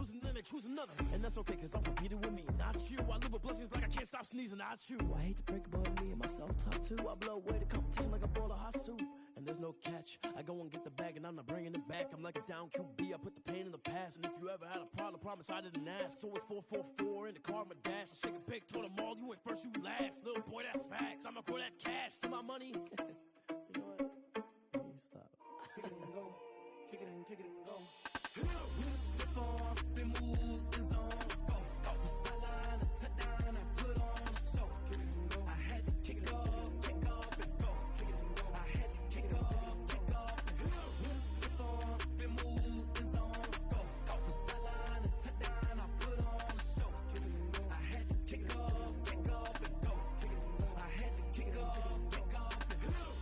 losing, then they choose another. And that's okay, cause I'm competing with me, not you. I live with blessings like I can't stop sneezing, not you. I hate to break about me and my self-talk too. I blow away the competition like a bowl of hot soup. And there's no catch, I go and get the bag and I'm not bringing it back. I'm like a down QB, I put the pain in the past. And if you ever had a problem, promise I didn't ask. So it's 444 in the car, my dash. I shake a big, told them all, you went first, you last. Little boy, that's facts, I'ma grow that cash to my money. You know what? Let me stop. Kick it and go, kick it and go. Step on, spin, move, is on, go. From sideline to touchdown, I put on a show. Kick it and go. I had to kick off and go. Kick it and go. I had to kick off and go. Step on, spin, move, is on, go. From sideline to touchdown, I put on a show. Kick it and go. I had to kick off and go. Kick it and go. I had to kick off and go.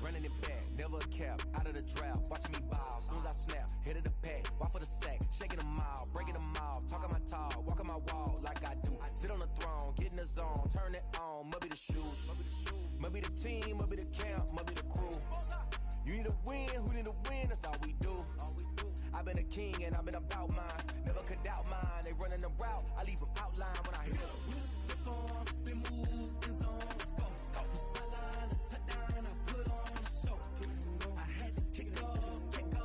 Running it back, never a cap, out of the drought. Watching me ball, soon as I snap, hit of the pack, walk for the sack, shaking them all, breaking them off, talking my talk, walking my wall like I do. Sit on the throne, get in the zone, turn it on, must be the shoes, must be the team, must be the camp, must be the crew. You need a win, who need a win, that's all we do. I've been a king and I've been about mine, never could doubt mine. They running the route, I leave them outline when I hit them. Step on, spin, move, is on, go. From sideline to touchdown, I put on a show. I had to kick off and go.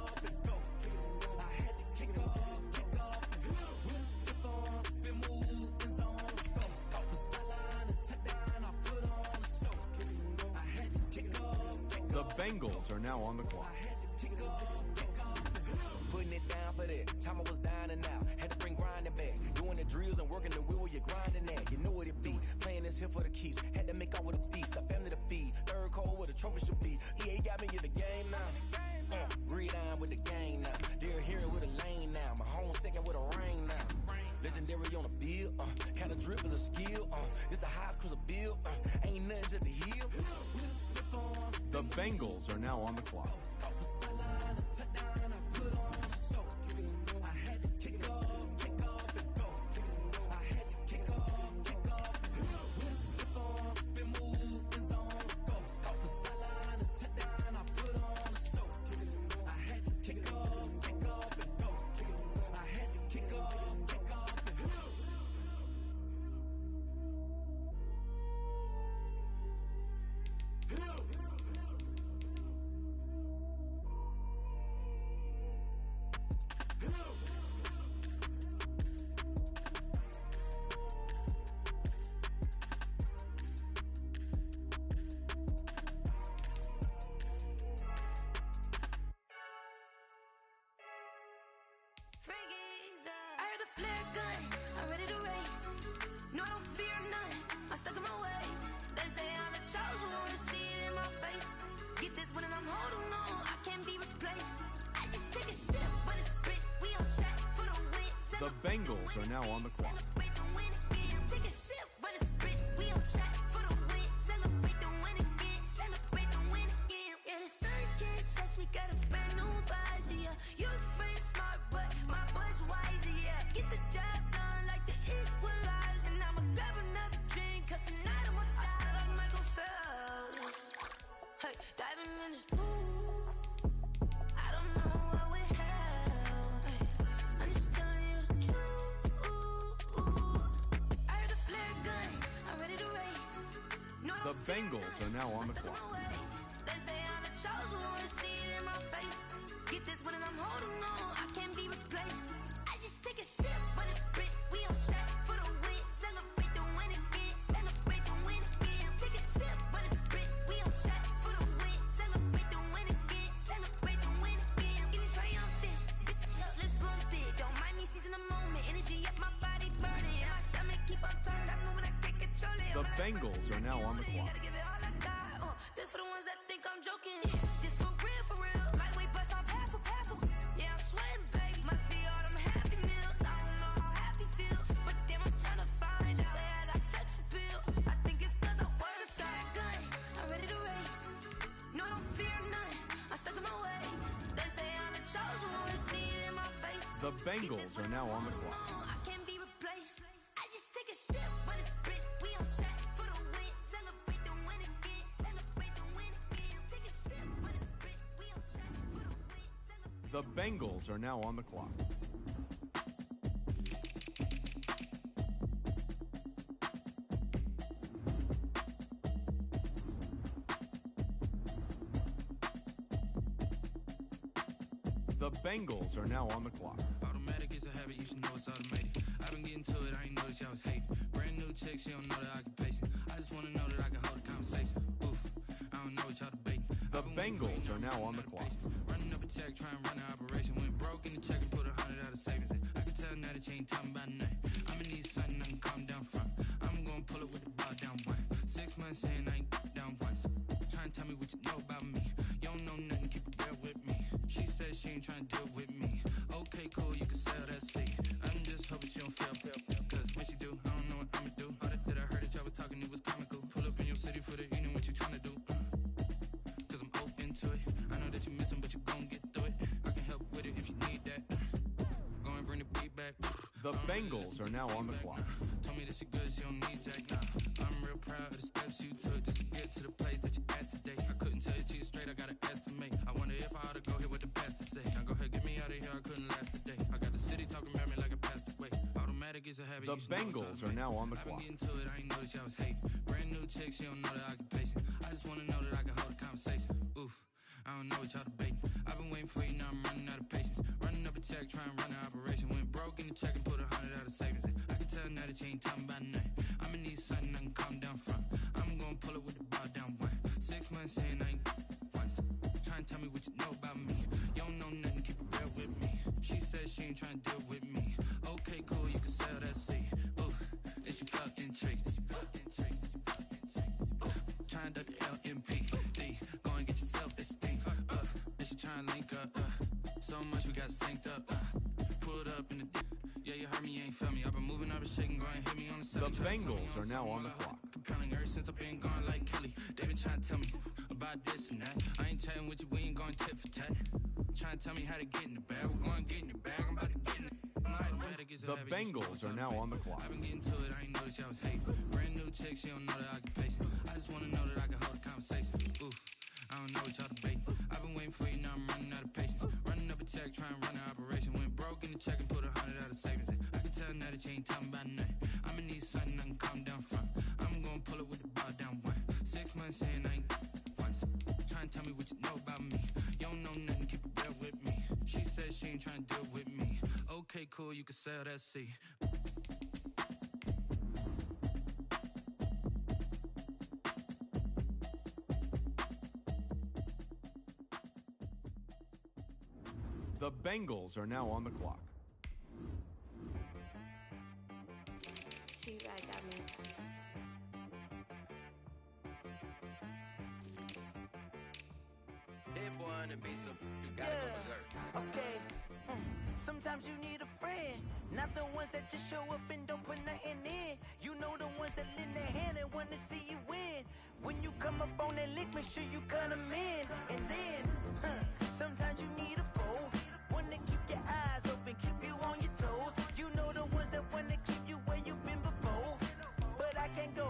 I had to kick off and go. Step on, spin, move, is on, go. From sideline to touchdown, I put on a show. I had to kick off and go. The Bengals are now on the clock. I had to kick off and go. Putting it down for that. Time I was down and out. Had to bring grinding back. Doing the drills and working the wheel where you're grinding at. You know what it be. Playing this here for the keeps. Had to make out with a feast. A family to feed. Third cold where the trophy should be. EA got me in the game now. Read on with the game now. They're here with a lane now. My home second with a ring now. Legendary on the field. Kind of drip is a skill. It's the highest cruiser bill. Ain't nothing just to heal. The Bengals are now on the clock. The Bengals are now on the clock. Take a sip, but it's split. We on shot for the win. Celebrate the win again. Celebrate the win again. Yeah, the sun can't touch me. Got a brand new visor. Yeah, you're friend smart, but my boy's wiser. Yeah, get the job done like the equalizer. And I'ma grab another drink, 'cause tonight I'ma die like Michael Phelps. Hey, diving in this pool. I don't know what we have. Hey, I'm just telling you the truth. I heard a flare gun. I'm ready to race. No, The Bengals are now on the clock. They say I'm the chosen one, see it in my face. Get this one and I'm holding on, I can't be replaced. I just take a sip, but it's split. We on shot for the win. Celebrate the win again. Celebrate the win again. Take a sip, but it's split. We on shot for the win. Celebrate the win again. Celebrate the win again. Get it triumphant. Up, let's bump it. Don't mind me seizing the moment. Energy up my body burning. And my stomach keep on turning. Stop moving, I can't control it. The Bengals are now on the clock. Gotta give it all I got. This for the ones that think I'm joking. This for real, for real. Lightweight bust off half of. Yeah, I'm sweating, babe. Must be all them happy meals. I don't know how happy feels, but damn, I'm tryna find you. Say I got sex appeal. I think it's 'cause I wear a fat gun. I'm ready to race. No, I don't fear none. I'm stuck in my ways. They say I'm the chosen one, see it in my face. The Bengals are now on the clock. I can't be replaced. I just take a sip, but it's split. We on shot for the win. Celebrate the win again. Celebrate the win again. Take a sip, but it's split. We on shot for the win. The Bengals are now on the clock. The Bengals are now on the clock. Automatic is a habit, you should know it's automated. I've been getting to it, I ain't noticed y'all was hating. Brand new chick, she don't know the occupation. I just wanna know that I can hold a conversation. Oof, I don't know what y'all debating. The Bengals are now on the clock. Running up a check, trying to run an operation. Went broke in the check and put 100 out of savings in. I can tell now that you ain't talking about nothing. I'ma need something I can calm down from. I'm gonna pull it with the bar down one. 6 months in, I ain't down once. Trying to tell me what you know about me. You don't know nothing, keep it real with me. She said she ain't trying to deal with me. Okay, cool, you can sell that seed. I'm just hoping she don't fail. Cause when she do, I don't know what I'ma do. All that I heard that y'all was talking, it was comical. Pull up in your city for the evening, what you trying to do? Cause I'm open to it. I know that you missing, but you gon' get through it. I can help with it if you need that. Go and bring the beat back. The Bengals are now on the clock. Told me that she good, she don't need Jack now. I'm real proud of the steps you took just to get to the place that you at today. I couldn't tell you to you straight, I gotta estimate. I wonder if I ought to go here with the best to say. Now go ahead, get me out of here, I couldn't last a day. I got the city talking about me like I passed away. Automatic is a habit. The Bengals are now on the clock. I've been getting to it, I ain't noticed y'all was hating. Brand new chick, she don't know the occupation. I just wanna know that I can hold a conversation. Oof, I don't know what y'all debating. I've been waiting for you, now I'm running out of patience. Running up a check, trying to run an operation. Went broke in the check and put 100 out of savings in. I can tell now that you ain't talking about nothing. I'ma need something I can calm down from. I'm gonna pull it with the bar down one. 6 months in, I ain't once. Trying to tell me what you know about me. You don't know nothing, keep it real with me. She said she ain't trying to deal with me. Okay, cool, you can sell that seed. Ooh, is she fucking trick? Trying to duck the LMPD. Go and get your self-esteem. Is she trying to link up? So much we got synced up. Pulled up in the yeah, you heard me, you ain't felt me. I've been moving, I've been shaking, go and hit me on the seven. The Bengals are now on the clock. Compelling ever since I've been gone like Kelly. They been trying to tell me about this and that. I ain't chatting with you, we ain't going tit for tat. Trying to tell me how to get in the bag. We're going to get in the bag, I'm about to get in it. The Bengals are now on the clock. I've been getting to it, I ain't noticed y'all was hating. Brand new chick, she don't know the occupation. I just wanna know that I can hold a conversation. Ooh, I don't know what y'all debating. I've been waiting for you, now I'm running out of patience. Running up a check, trying to run an operation. Went broke in the check and put 100 out of savings in. I can tell now that you ain't talking about nothing. I'ma need something I can calm down from. I'm gonna pull it with the bar down one. 6 months in, I ain't once. Trying to tell me what you know about me. You don't know nothing, keep it real with me. She said she ain't trying to deal with me. Okay, cool, you can sell that seed. The Bengals are now on the clock. She right got me. Hit boy on the beat, so you gotta go berserk. Okay. Sometimes you need a friend, not the ones that just show up and don't put nothing in. You know the ones that lend their hand and wanna see you win. When you come up on that lick, make sure you cut them in. And then, sometimes you need a foe, one to keep your eyes open, keep you on your toes. You know the ones that wanna keep you where you've been before. But I can't go,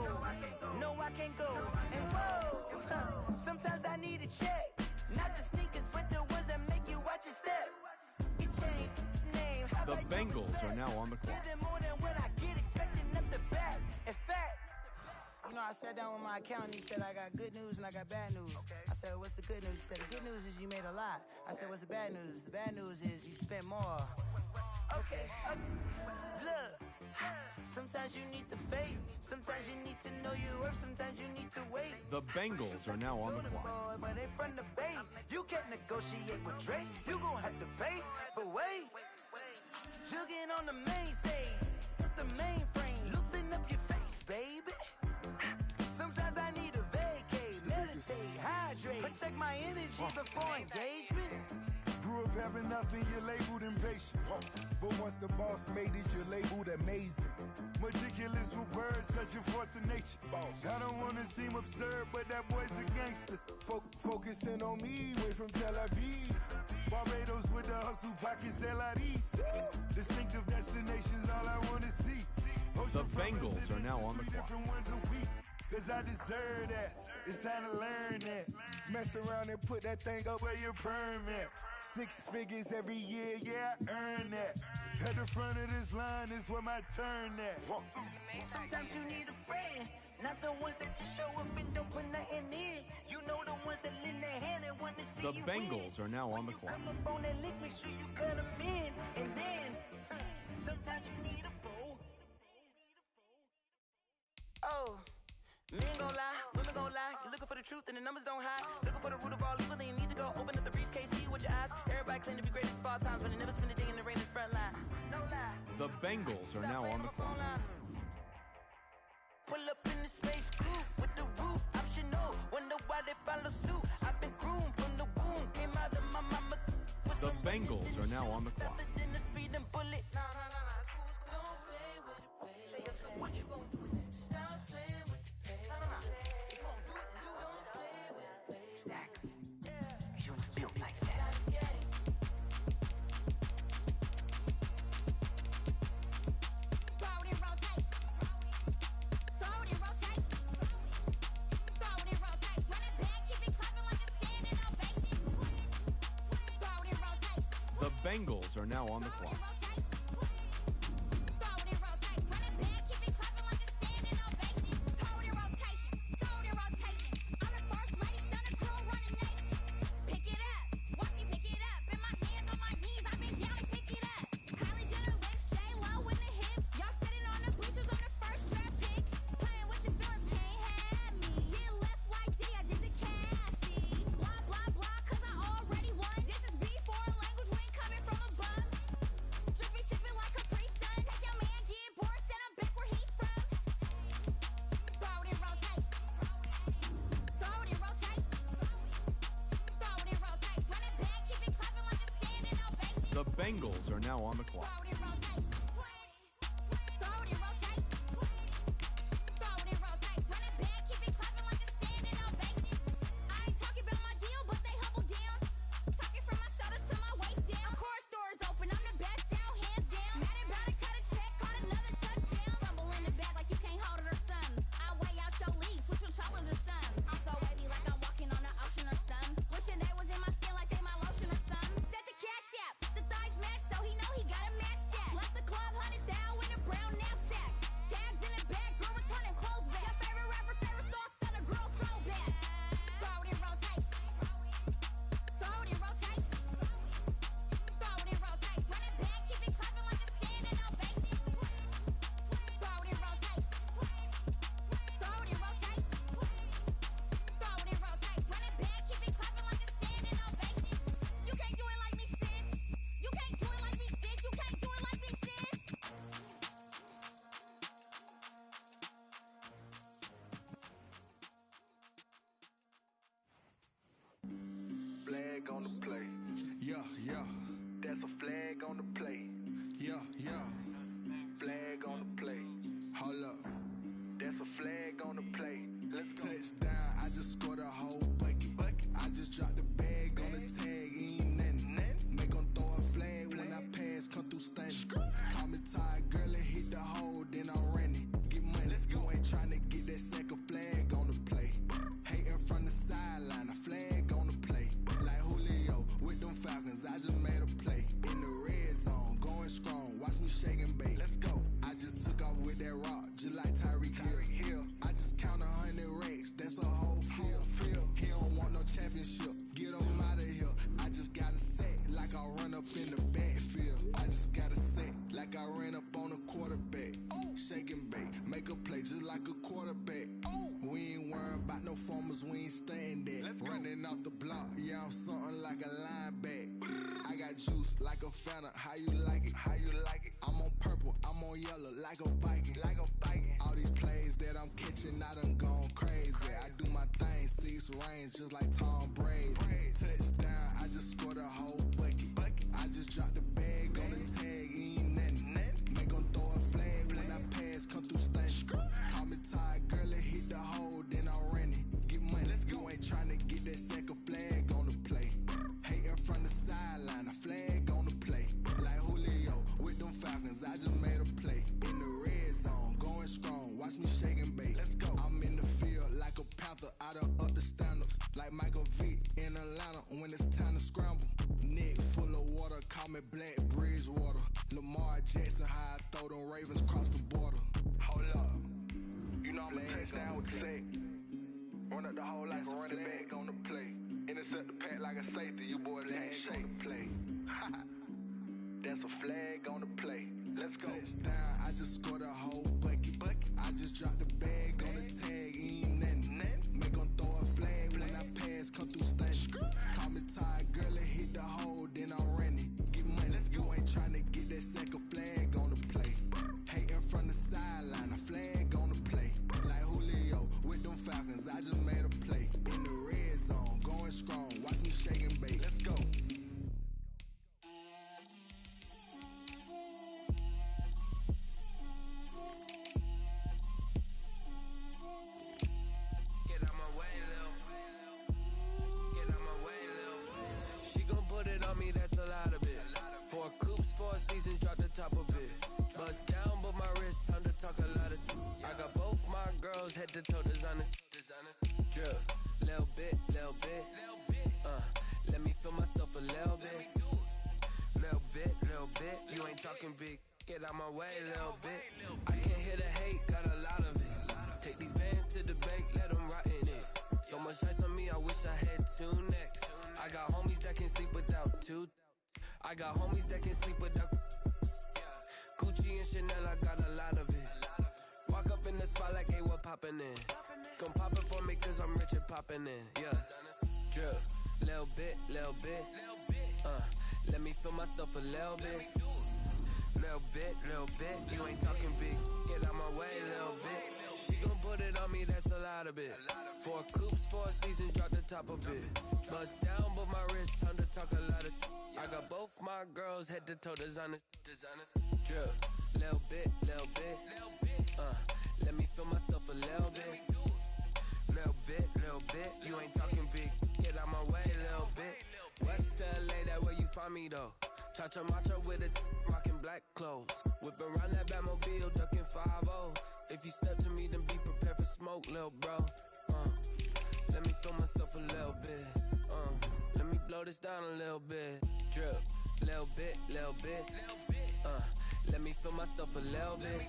no I can't go. And whoa, sometimes I need a check, not the sneakers, but the ones that make you watch your step. The Bengals are now on the clock. More than what I get, expecting up the back. In fact, you know, I sat down with my accountant. He said I got good news and I got bad news. I said, what's the good news? He said, the good news is you made a lot. I said, what's the bad news? The bad news is you spent more. Okay. Look, sometimes you need the faith. Sometimes you need to know your worth. Sometimes you need to wait. The Bengals are now on the clock. But they from the Bay. You can't negotiate with Drake. You gon' have to pay. But wait. Jugging on the main stage, the mainframe, loosen up your face, baby. Sometimes I need a vacate, meditate, hydrate, protect my energy before engagement. Grew up having nothing, you're labeled impatient. But once the boss made it, you're labeled amazing. Meticulous with words, such a force of nature. I don't wanna seem absurd, but that boy's a gangster. Focusing on me, way from Tel Aviv. Barbados with the hustle, pockets LIDs. Distinctive destinations, all I wanna see. The Bengals are now on the clock. Different ones a week. Cause I deserve that. It's time to learn that. Mess around and put that thing up where your perm at. 6 figures every year, yeah, I earn that. At the front of this line is where my turn at. Sometimes you need a friend, Not the ones that just show up and don't put nothing in. You know the ones that lend their hand and want to see The you Bengals win. are now on When the you clock. come up on that lick, make sure you cut them in. And then, sometimes you need a fool. Oh, men gon' lie, women gon' lie. You're looking for the truth and the numbers don't hide. Looking for the root of all evil, then you need to go open up the briefcase, see with your eyes. Everybody claim to be greatest of all times, but they never spend a day in the rain in the front line. No lie. The Bengals are now on the clock. Pull up in the space coupe with the roof optional. Wonder why they follow suit. I've been groomed from the womb. Came out of my mama. The Bengals are now on the clock. Faster than the speeding bullet. No, it's cool, it's cool. Don't play with the pain. Say, so what you gon' do? Stop playing with the pain. No. If you gon' do it, you don't play with the pain. Exactly. Yeah. You built like that. Throw it in rotation. Throw it in rotation. Throw it in rotation. Run it back, keep it clapping like a standing ovation. Throw it in rotation. The Bengals are now on the Throw it clock. in rotation. Throw it in rotation. Run it back, keep it clapping like a standing ovation. Throw it in rotation. Throw it in rotation. I'm the first lady, done a crew, run a nation. Pick it up, watch me pick it up. In my hands, on my knees, I've been down and pick it up. Kylie Jenner lips, J-Lo in the hips. Y'all sitting on the bleachers on the first draft pick. Playing with your feelings, can't have me. Get left like D, I did the Cassie. Blah, blah, blah, cause I already won. This is B4 language, we ain't coming from a bum. Drippy, sipping like a pre-sun. Take your man, get bored, send him back where he's from. Throw it in rotation. Throw it in rotation. Throw it in rotation. Run it back, keep it clapping like a standing ovation. The Bengals are now on the clock. Throw it in rotation. Throw it in rotation. Throw it in rotation. Run it back, keep it clapping like a standing ovation. I ain't talking about my deal, but they humble down. Talking from my shoulders to my waist down. Core stores open, I'm the best out, hands down. Mad about it, cut a check, caught another touchdown. Fumble in the bag like you can't hold it or something. I weigh out your league, switch controllers or something. I'm so wavy like I'm walking on the ocean or something. Wishing they was in my skin like they my lotion or something. Set the cash out, the thighs match, so he know he gotta match that. Left the club, 100,000 in a brown knapsack. Tags in the bag, girl returning clothes back. Your favorite rapper, favorite song, stunner, girl throwback. Throw it in rotation. Throw it in rotation. Throw it in rotation. Run it back, keep it clapping like a standing ovation. Throw it in rotation. Throw it in rotation. Throw it in rotation. Run it back, keep it clapping like a standing ovation. You can't do it like me, sis. You can't do it like me, sis. You can't do it like me, sis. Flag on the play. Yeah. That's a flag on the play. Yeah. Flag on the play. Hold up. That's a flag on the play. Let's go. Touchdown, I just scored a whole bucket. I just dropped the bag on the tag, ain't nothing. Make 'em throw a flag when I pass, come through stunning. Call me tired, girl, and hit the hole, then I'm running. Get money, you ain't tryna get that second flag on the play. Hating from the sideline, a flag on the play. Like Julio with them Falcons, I just made a play. In the red zone, going strong, watch me shake and bake. Let's go. I just took off with that rock, just like Tyreek Hill. I just count 100 racks, that's a whole field. He don't want no championship, get him out of here. I just got a set, like I run up in the backfield. I just got a set, like I ran up on a quarterback. Shake and bake, make a play just like a quarterback. We ain't worrying about no formers, we ain't staying that. Running off the block, yeah, I'm something like a lineback. I got juice like a Fanta, how you like it? I'm on purple, I'm on yellow, like a Viking. All these plays that I'm catching, I done gone crazy. I do my thing, 6 range, just like Tom Brady. Touchdown, I just scored a whole bucket. I just dropped the bag on the tag, ain't nothing. Make 'em throw a flag when I pass, come through stunning. Call me tired, girl, and hit the hole, then I'm running. Get money, you ain't tryna get that second flag on the play. Hating from the sideline, a flag on the play. Like Julio with them Falcons, I just made a play. In the red zone, going strong, watch me shake and bake. Let's go. I'm in the field like a panther, I done up the standards. Like Michael Vick in Atlanta when it's time to scramble. Neck full of water, call me Black Bridgewater. Lamar Jackson, how I throw them Ravens cross the border. Hold up. You know I'm a touchdown with the sack. Run up the hole like a running back on the play. Intercept the pack like a safety, you boys can't shake the play. That's a flag on the play. Let's go. Touchdown, I just scored a whole bucket. I just dropped the bag on the tag, ain't nothing. Make 'em throw a flag when I pass, come through stunning. Call me tired, girl, and hit the hole, then I'm running. Get money, you ain't tryna get that second flag on the play. Hating from the sideline, a flag on the play. Like Julio with them Falcons, I just made a play. In the red zone, going strong, watch me shake and bake. Let's go. That's a lot of it. 4 coops, 4 seasons, drop the top of it. Bust down, but my wrist, time to talk a lot of. I got both my girls head to toe designer. Drip, little bit. Let me feel myself a little bit. Little bit. You ain't talking big. Get out my way, little bit. I can't hear the hate, got a lot of it. Take these bands to the bank, let them rot in it. So much ice on me, I wish I had 2 necks. I got homies that can sleep without 2. I got homies that can sleep without Gucci and Chanel, I got a lot of it. Walk up in the spot like, hey, what poppin' in? Gon' pop it for me cause I'm rich and poppin' in. Yeah, drip, little bit. Let me feel myself a little bit. Little bit. You ain't talking big. Get out my way, little bit. She gon' put it on me, that's a lot of it. 4 coops, 4 seasons, drop the top of it. Bust down, but my wrist, time to talk a lot of. I got both my girls head to toe designer. Drip, little bit. Let me feel myself a little bit. Little bit. You ain't talking big. Get out my way, little bit. West LA, that where you find me though. Cha-cha macha with a rockin' black clothes. Whip around that Batmobile, ducking 5-0. If you step to me, then be prepared for smoke, lil' bro. Let me feel myself a little bit. Let me blow this down a little bit. Drip, little bit. Let me feel myself a little bit.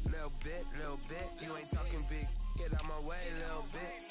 Little bit. You ain't talking big. Get out my way, little bit.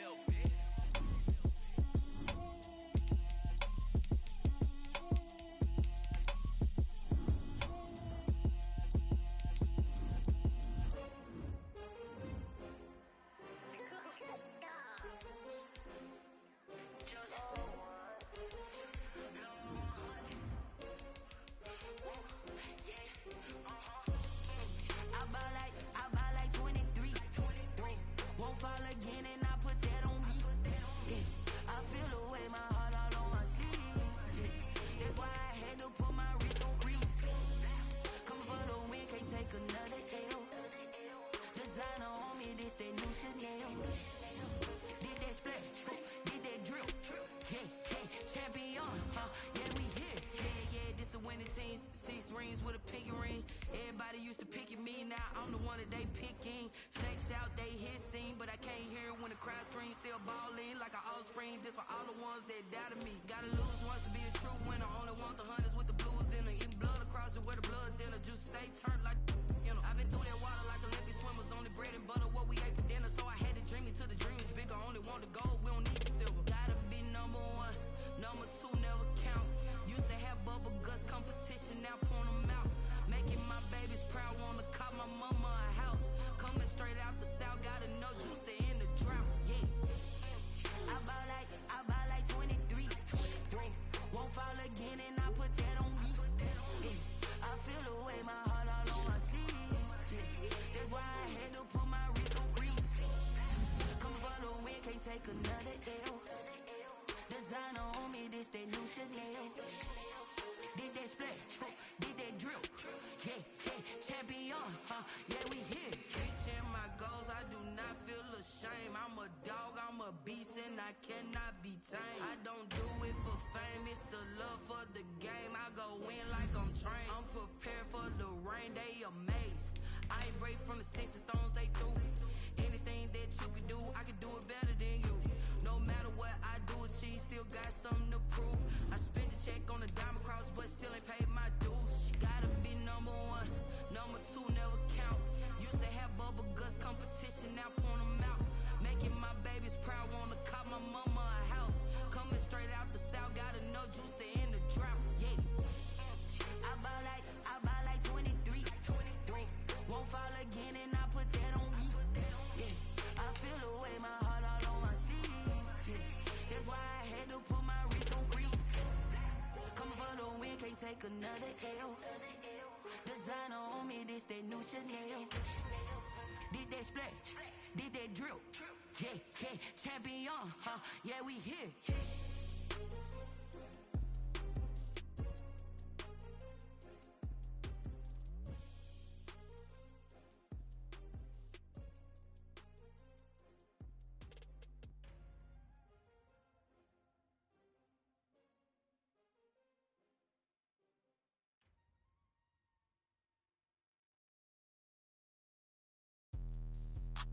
Number 2 never count. Used to have bubble guts competition. L. Designer on me, this that new Chanel. Did that splash, did that drill. Yeah, yeah, champion, huh? Yeah, we here.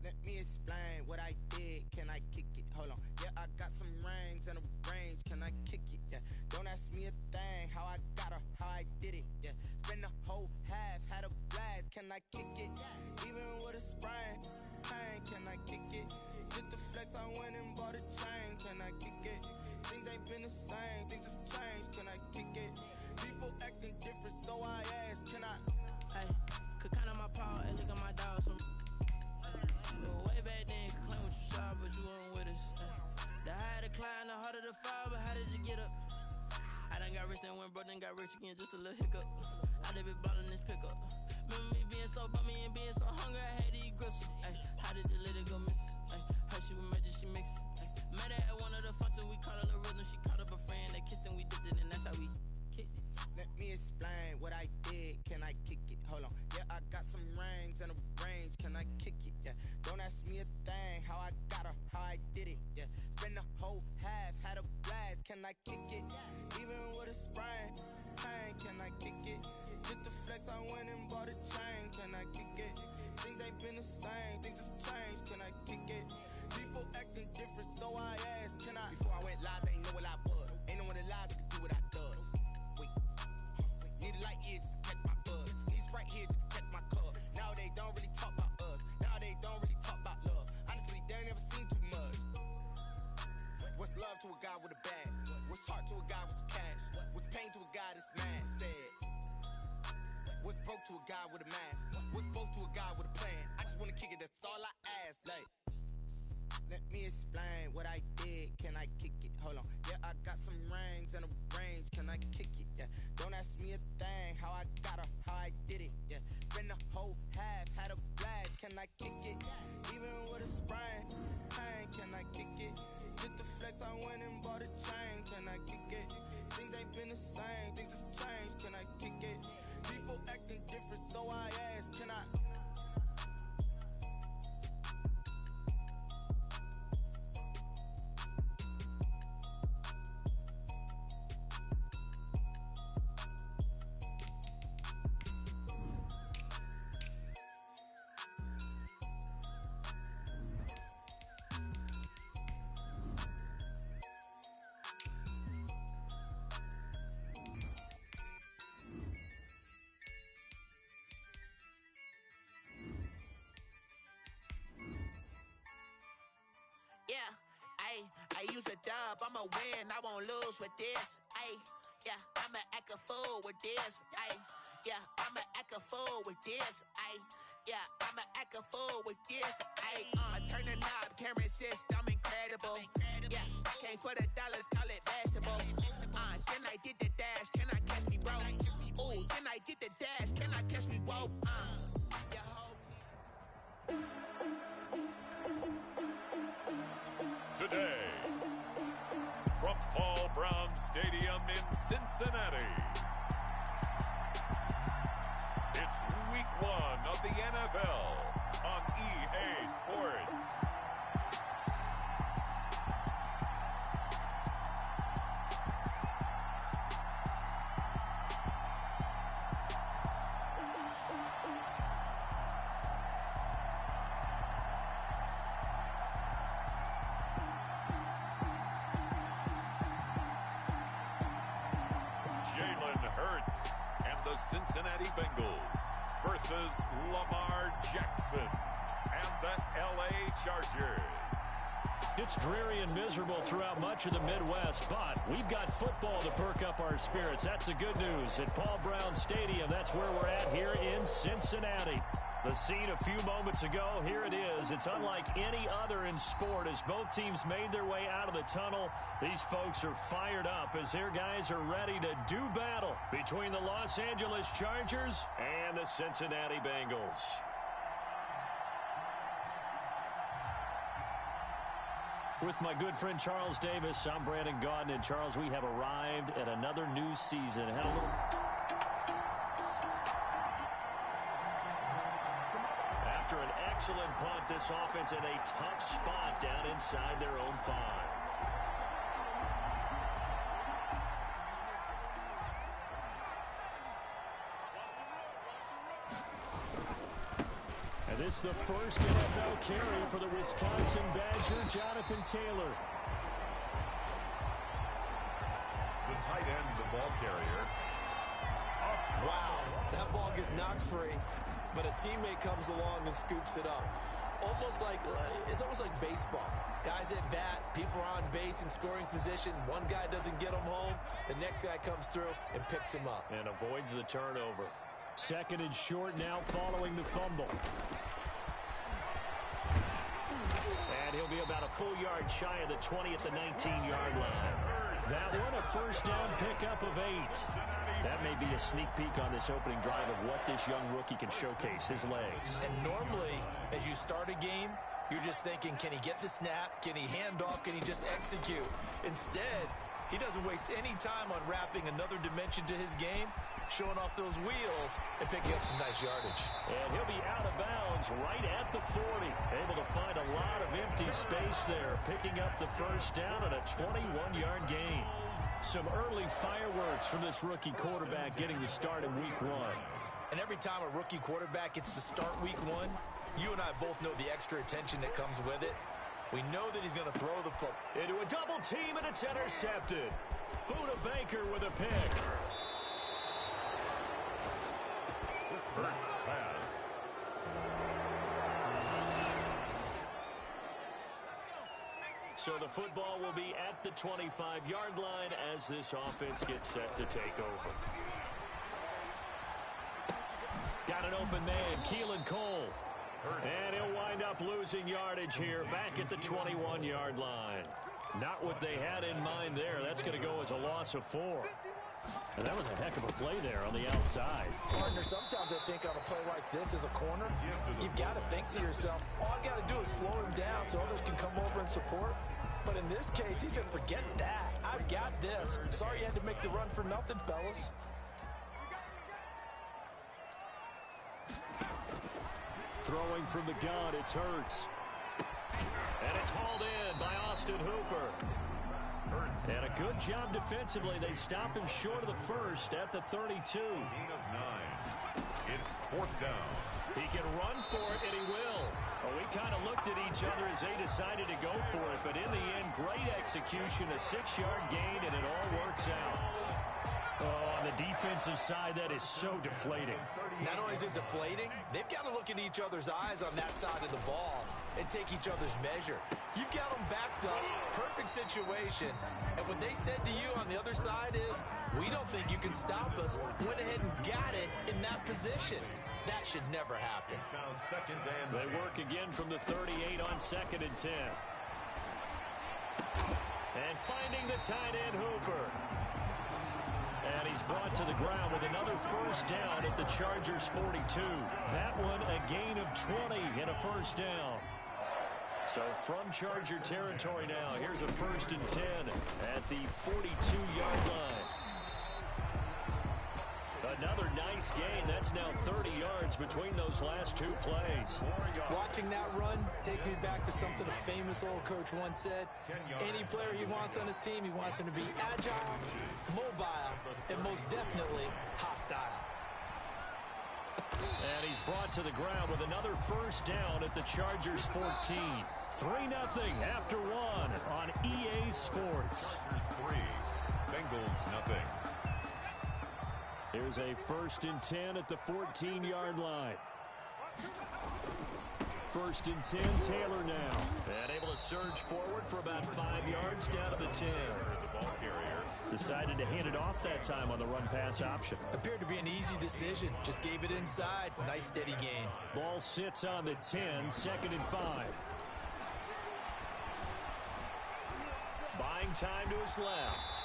Let me explain what I did. Can I kick it? Hold on. Yeah, I got some rings and a range. Can I kick it? Yeah. Don't ask me a thing. How I got her, how I did it. Yeah. Spend the whole half, had a blast. Can I kick it? Even with a sprain, pain. Can I kick it? Just to flex, I went and bought a chain. Can I kick it? Things ain't been the same. Things have changed. Can I kick it? People acting different, so I asked. Can I? Hey, could count on my paw and look at my dogs from. Way back then, could claim what you saw, but you weren't with us. The higher the climb, the harder the fall, but how did you get up? I done got rich and went broke, then got rich again, just a little hiccup. I done been ballin' this pickup. Remember me being so bummy and being so hungry, I had to eat gristle. Ay, how did you let it go miss? Ay, her she was magic, she mixed. Met her at one of the functions, we caught her the rhythm, she caught up a friend, they kissed and we dipped it, and that's how we kicked it. Let me explain what I did. Can I kick it? Hold on. Yeah, I got some rings and a range. Can I kick it? Yeah. Don't ask me a thing. How I got her, how I did it. Yeah. Spend the whole half, had a blast. Can I kick it? Even with a sprain, pain. Can I kick it? Just to flex, I went and bought a chain. Can I kick it? Things ain't been the same. Things have changed. Can I kick it? People acting different, so I asked. Can I? Before I went live, they ain't know what I was. Ain't no one alive that could do what I does. Need a light here just to catch my buzz. Need Sprite here just to catch my cup. Now they don't really talk about us. Now they don't really talk about love. Honestly, they ain't never seen too much. What's love to a guy with a bag? What's heart to a guy with some cash? What's pain to a guy that's mad? Said. What's broke to a guy with a mask? What's both to a guy with a plan? I just wanna kick it, that's all I ask. Like, let me explain what I did. Can I kick it? Hold on. Yeah, I got some rings and a range. Can I kick it? Yeah. Don't ask me a thing. How I got her, how I did it. Yeah. Spend the whole half, had a blast. Can I kick it? Even with a sprain, pain. Can I kick it? Just to flex, I went and bought a chain. Can I kick it? Things ain't been the same. Things have changed. Can I kick it? People acting different, so I asked. Can I? Yeah, I use a dub, I'ma win, I won't lose with this. Yeah, I'ma act a fool with this. Yeah, I'ma act a fool with this. Yeah, I'ma act a fool with this. I turn the knob, camera assist, I'm incredible. Yeah, came for the dollars, call it vegetable. Then I did the dash, can I catch me, bro? Ooh, then I did the dash, can I catch me, whoa? Today, from Paul Brown Stadium in Cincinnati, it's week 1 of the NFL on EA Sports. Hurts and the Cincinnati Bengals versus Lamar Jackson and the LA Chargers. It's dreary and miserable throughout much of the Midwest, but we've got football to perk up our spirits. That's the good news. At Paul Brown Stadium, that's where we're at here in Cincinnati. The scene a few moments ago, here it is. It's unlike any other in sport as both teams made their way out of the tunnel. These folks are fired up as their guys are ready to do battle between the Los Angeles Chargers and the Cincinnati Bengals. With my good friend Charles Davis, I'm Brandon Gaudin. And Charles, we have arrived at another new season. After an excellent punt, this offense in a tough spot down inside their own 5. And this is the first NFL carry for the Wisconsin Badger, Jonathan Taylor. The tight end, the ball carrier. Wow, that ball gets knocked free, but a teammate comes along and scoops it up. It's almost like baseball. Guys at bat, people are on base in scoring position. One guy doesn't get him home. The next guy comes through and picks him up. And avoids the turnover. Second and short now following the fumble. And he'll be about a full yard shy of the 20 at the 19-yard line. That one a first down pickup of 8. That may be a sneak peek on this opening drive of what this young rookie can showcase, his legs. And normally, as you start a game, you're just thinking, can he get the snap? Can he hand off? Can he just execute? Instead, he doesn't waste any time on wrapping another dimension to his game, showing off those wheels and picking up some nice yardage. And he'll be out of bounds right at the 40. Able to find a lot of empty space there, picking up the first down and a 21-yard gain. Some early fireworks from this rookie quarterback getting the start in week 1. And every time a rookie quarterback gets to start week 1, you and I both know the extra attention that comes with it. We know that he's going to throw the football. Into a double team, and it's intercepted. Buda Baker with a pick. Hurts pass. So the football will be at the 25-yard line as this offense gets set to take over. Got an open man, Keelan Cole. And he'll wind up losing yardage here back at the 21-yard line. Not what they had in mind there. That's going to go as a loss of 4. And that was a heck of a play there on the outside. Partner, sometimes I think on a play like this as a corner, you've got to think to yourself, all I got to do is slow him down so others can come over and support. But in this case, he said, forget that. I've got this. Sorry you had to make the run for nothing, fellas. Throwing from the gun, it's Hurts. And it's hauled in by Austin Hooper. And a good job defensively. They stop him short of the first at the 32. Gain of 9. It's 4th down. He can run for it, and he will. Well, we kind of looked at each other as they decided to go for it. But in the end, great execution, a 6-yard gain, and it all works out. Oh, on the defensive side, that is so deflating. Not only is it deflating, they've got to look in each other's eyes on that side of the ball and take each other's measure. You've got them backed up, perfect situation, and what they said to you on the other side is, we don't think you can stop us. Went ahead and got it in that position. That should never happen. They work again from the 38 on 2nd and 10. And finding the tight end, Hooper. And he's brought to the ground with another first down at the Chargers' 42. That one a gain of 20 and a first down. So from Charger territory now, here's a 1st and 10 at the 42-yard line. Another nice gain. That's now 30 yards between those last 2 plays. Watching that run takes me back to something a famous old coach once said. Any player he wants on his team, he wants him to be agile, mobile, and most definitely hostile. And he's brought to the ground with another first down at the Chargers' 14. 3-0 after 1 on EA Sports. Chargers 3, Bengals 0. Here's a 1st and 10 at the 14-yard line. first and 10, Taylor now. And able to surge forward for about 5 yards down to the 10. The ball carrier decided to hand it off that time on the run-pass option. Appeared to be an easy decision. Just gave it inside. Nice steady gain. Ball sits on the 10, second and 5. Buying time to his left.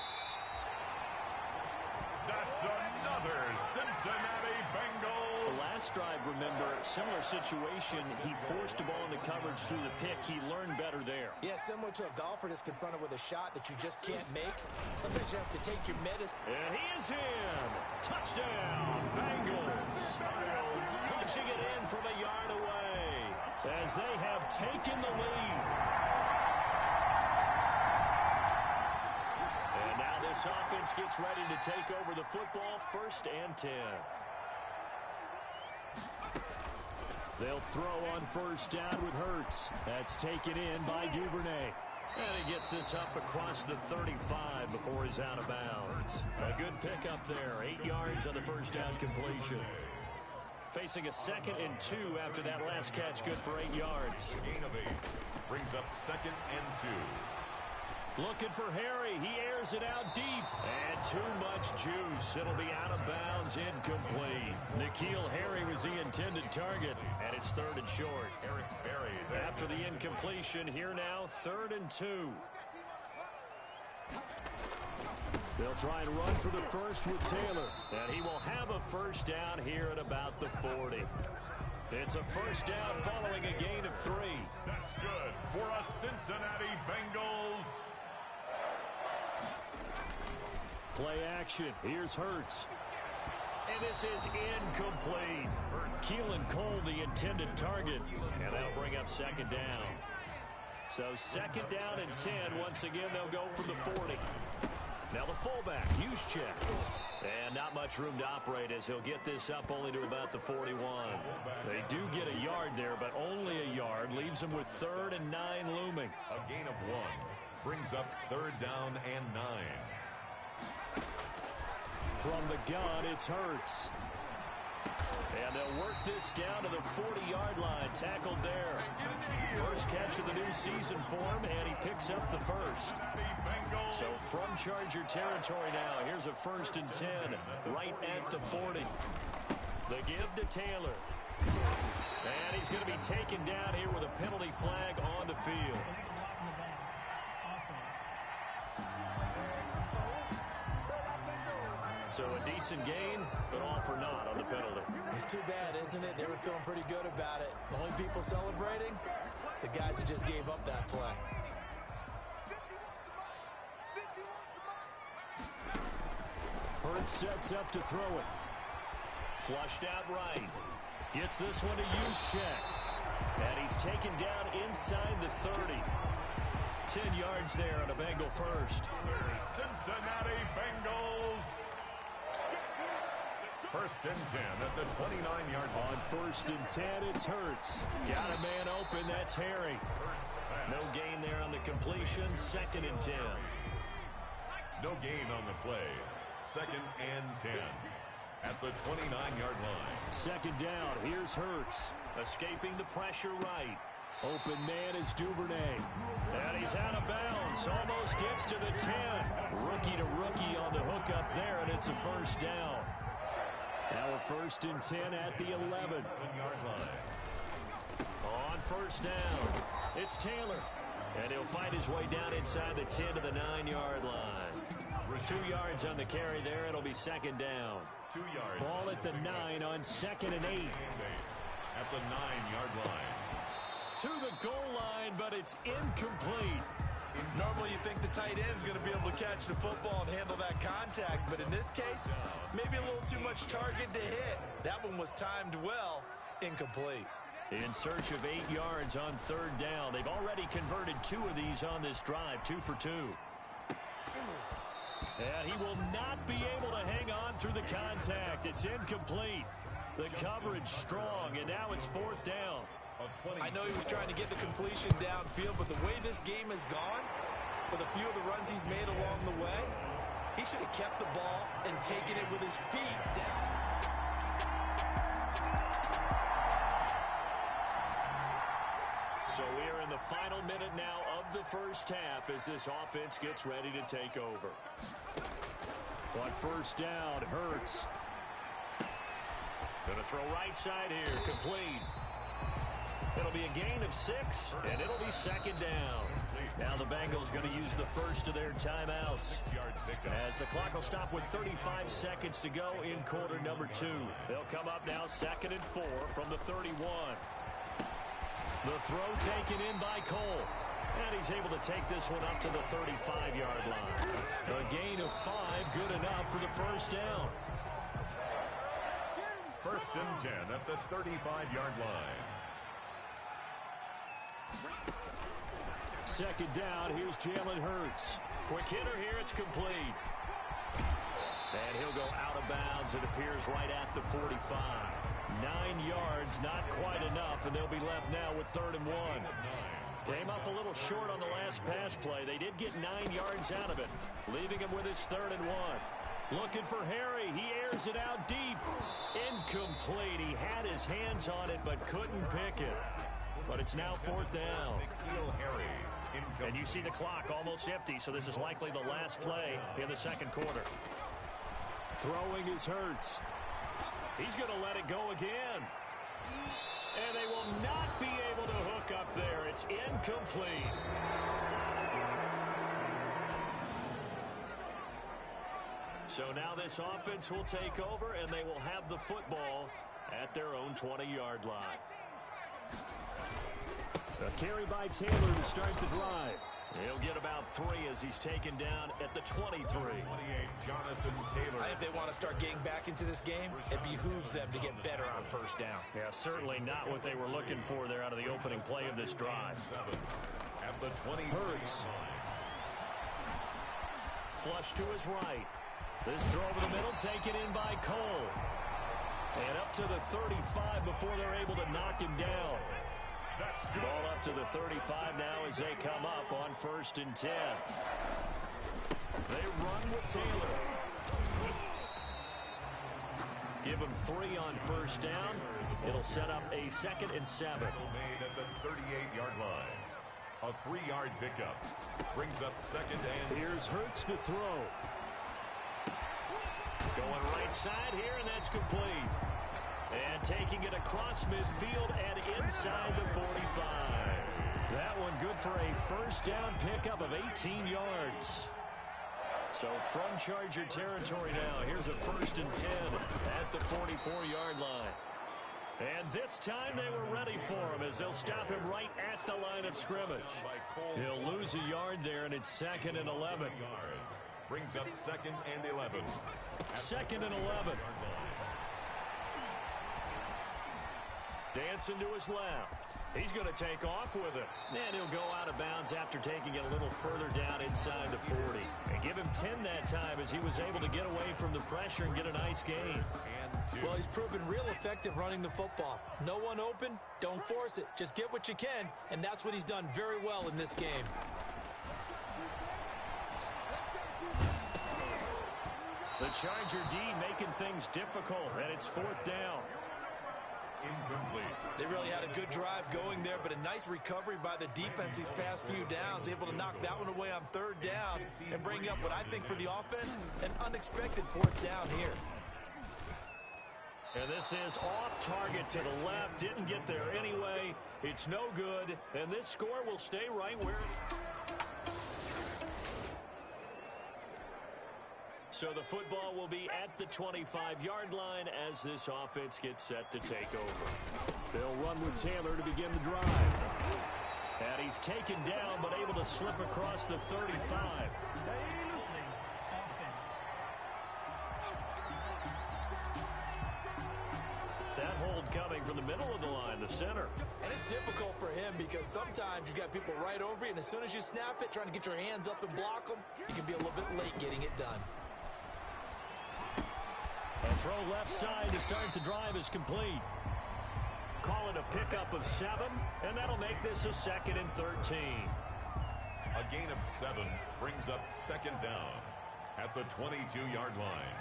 That's another Cincinnati Bengals. Last drive, remember, similar situation. He forced the ball in the coverage through the pick. He learned better there. Yeah, similar to a golfer that's confronted with a shot that you just can't make. Sometimes you have to take your medicine. And he is in. Touchdown, Bengals. Punching it in from a yard away as they have taken the lead. And now this offense gets ready to take over the football, first and 10. They'll throw on first down with Hurts. That's taken in by Duvernay. And he gets this up across the 35 before he's out of bounds. A good pickup there. 8 yards on the first down completion. Facing a 2nd and 2 after that last catch, good for 8 yards. Gain of 8 brings up 2nd and 2. Looking for Harry. He airs it out deep. And too much juice. It'll be out of bounds, incomplete. N'Keal Harry was the intended target, and it's 3rd and short. Eric Berry. After the incompletion, here now, 3rd and 2. They'll try and run for the first with Taylor. And he will have a first down here at about the 40. It's a first down following a gain of 3. That's good for a Cincinnati Bengals. Play action. Here's Hurts. And this is incomplete. Keelan Cole, the intended target. And that'll bring up 2nd down. So 2nd down and 10. Once again, they'll go for the 40. Now the fullback, Juszczyk. And not much room to operate as he'll get this up only to about the 41. They do get a yard there, but only a yard. Leaves them with 3rd and 9 looming. A gain of 1 brings up 3rd down and 9. From the gun, it's Hurts. And they'll work this down to the 40-yard line. Tackled there. First catch of the new season for him, and he picks up the first. So from Charger territory now, here's a 1st and 10, right at the 40. The give to Taylor. And he's going to be taken down here with a penalty flag on the field. So a decent gain, but all for naught on the penalty. It's too bad, isn't it? They were feeling pretty good about it. The only people celebrating, the guys who just gave up that play. Hurts sets up to throw it. Flushed out right. Gets this one to Juszczyk. And he's taken down inside the 30. 10 yards there on a Bengal first. There's Cincinnati Bengals. 1st and 10 at the 29-yard line. On 1st and 10, it's Hurts. Got a man open, that's Harry. No gain there on the completion, 2nd and 10. No gain on the play. 2nd and 10 at the 29-yard line. 2nd down, here's Hurts. Escaping the pressure right. Open man is Duvernay. And he's out of bounds. Almost gets to the 10. Rookie to rookie on the hook up there, and it's a first down. Now a 1st and 10 at the 11. 1-yard line. On first down, it's Taylor. And he'll find his way down inside the 10 to the 9-yard line. 2 yards on the carry there. It'll be 2nd down. 2 yards. Ball at the 9 on 2nd and 8. At the 9-yard line. To the goal line, but it's incomplete. Normally you think the tight end's going to be able to catch the football and handle that contact, but in this case, maybe a little too much target to hit. That one was timed well, incomplete. In search of 8 yards on 3rd down. They've already converted 2 of these on this drive, 2 for 2. And he will not be able to hang on through the contact. It's incomplete. The coverage strong, and now it's 4th down. I know he was trying to get the completion downfield, but the way this game has gone, with a few of the runs he's made along the way, he should have kept the ball and taken it with his feet. So we are in the final minute now of the first half as this offense gets ready to take over. On first down, Hurts. Going to throw right side here, complete. It'll be a gain of 6, and it'll be second down. Now the Bengals going to use the first of their timeouts as the clock will stop with 35 seconds to go in quarter number 2. They'll come up now 2nd and 4 from the 31. The throw taken in by Cole. And he's able to take this one up to the 35-yard line. A gain of 5, good enough for the first down. 1st and 10 at the 35-yard line. 2nd down, here's Jalen Hurts. Quick hitter here, it's complete. And he'll go out of bounds, it appears right at the 45. 9 yards, not quite enough, and they'll be left now with 3rd and 1. Came up a little short on the last pass play. They did get 9 yards out of it, leaving him with his 3rd and 1. Looking for Harry. He airs it out deep. Incomplete. He had his hands on it but couldn't pick it. But it's now 4th down. And you see the clock almost empty, so this is likely the last play in the 2nd quarter. Throwing is Hurts. He's going to let it go again. And they will not be able to hook up there. It's incomplete. So now this offense will take over, and they will have the football at their own 20-yard line. A carry by Taylor to start the drive. He'll get about 3 as he's taken down at the 23. 28, Jonathan Taylor. I think they want to start getting back into this game. It behooves them to get better on first down. Yeah, certainly not what they were looking for there out of the opening play of this drive. At the 20. Hurts. Flush to his right. This throw over the middle taken in by Cole. And up to the 35 before they're able to knock him down. Ball up to the 35 now as they come up on 1st and 10. They run with Taylor. Give him 3 on first down. It'll set up a 2nd and 7. Made at the 38-yard line. A 3-yard pickup. Brings up 2nd and... Here's Hurts to throw. Going right side here, and that's complete. And taking it across midfield and inside the 45. That one good for a first down pickup of 18 yards. So from Charger territory now, here's a 1st and 10 at the 44-yard line. And this time they were ready for him as they'll stop him right at the line of scrimmage. He'll lose a yard there, and it's 2nd and 11. Brings up 2nd and 11. 2nd and 11. Dancing to his left. He's going to take off with it. And he'll go out of bounds after taking it a little further down inside the 40. And give him 10 that time as he was able to get away from the pressure and get a nice gain. Well, he's proven real effective running the football. No one open, don't force it. Just get what you can, and that's what he's done very well in this game. The Charger D making things difficult, and it's 4th down. Incomplete. They really had a good drive going there, but a nice recovery by the defense these past few downs, able to knock that one away on 3rd down and bring up what I think for the offense, an unexpected 4th down here. And this is off target to the left. Didn't get there anyway. It's no good, and this score will stay right where it is. So the football will be at the 25-yard line as this offense gets set to take over. They'll run with Taylor to begin the drive. And he's taken down but able to slip across the 35. That hold coming from the middle of the line, the center. And it's difficult for him because sometimes you got people right over you, and as soon as you snap it, trying to get your hands up and block them, you can be a little bit late getting it done. A throw left side to start the drive is complete. Call it a pickup of 7, and that'll make this a 2nd and 13. A gain of 7 brings up 2nd down at the 22-yard line.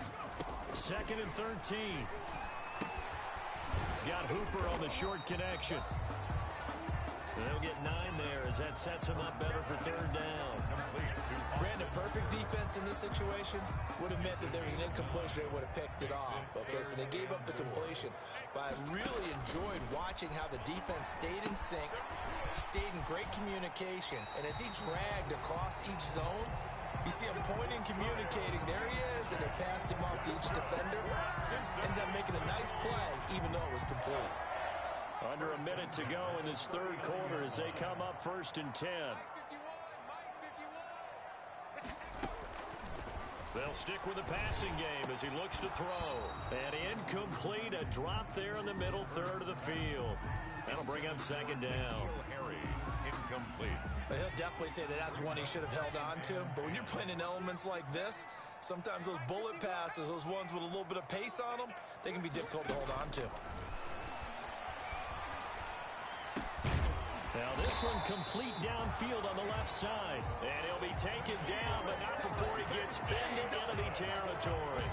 2nd and 13. He's got Hooper on the short connection. They'll get 9 there as that sets them up better for third down. Brandon, perfect defense in this situation would have meant that there was an incompletion. They would have picked it off. Okay, so they gave up the completion. But I really enjoyed watching how the defense stayed in sync, stayed in great communication. And as he dragged across each zone, you see him pointing, communicating. There he is, and they passed him off to each defender. Ended up making a nice play, even though it was complete. Under a minute to go in this third quarter as they come up 1st and 10. They'll stick with the passing game as he looks to throw. And incomplete, a drop there in the middle third of the field. That'll bring up 2nd down. Incomplete. He'll definitely say that that's one he should have held on to. But when you're playing in elements like this, sometimes those bullet passes, those ones with a little bit of pace on them, they can be difficult to hold on to. Now this one complete downfield on the left side. And he'll be taken down, but not before he gets into enemy territory.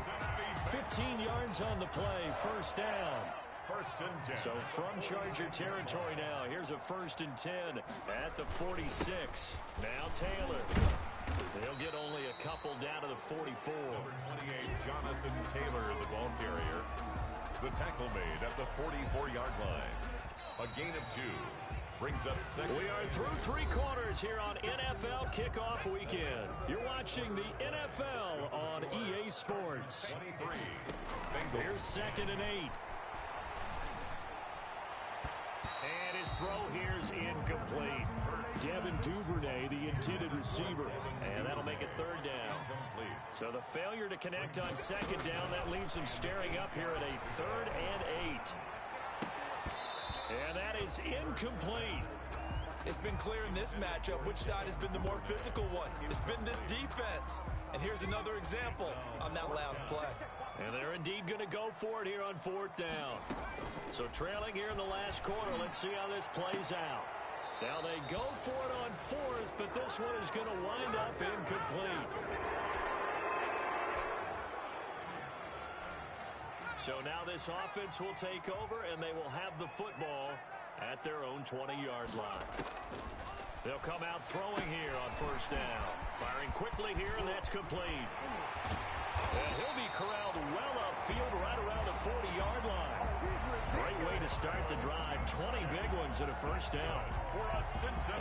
15 yards on the play, 1st down. 1st and 10. So from Charger territory now, here's a 1st and 10 at the 46. Now Taylor. They'll get only a couple down to the 44. Number 28, Jonathan Taylor, the ball carrier. The tackle made at the 44-yard line. A gain of 2. Brings up 2nd. We are through 3 quarters here on NFL Kickoff Weekend. You're watching the NFL on EA Sports. 23. Here's 2nd and 8. And his throw here's incomplete. Devon Duvernay, the intended receiver. And that'll make it 3rd down. So the failure to connect on 2nd down, that leaves him staring up here at a 3rd and 8. And that is incomplete. It's been clear in this matchup which side has been the more physical one. It's been this defense. And here's another example on that last play. And they're indeed going to go for it here on 4th down. So trailing here in the last quarter, let's see how this plays out. Now they go for it on 4th, but this one is going to wind up incomplete. So now this offense will take over, and they will have the football at their own 20-yard line. They'll come out throwing here on 1st down. Firing quickly here, and that's complete. And he'll be corralled well upfield right around the 40-yard line. Great way to start the drive. 20 big ones at a 1st down.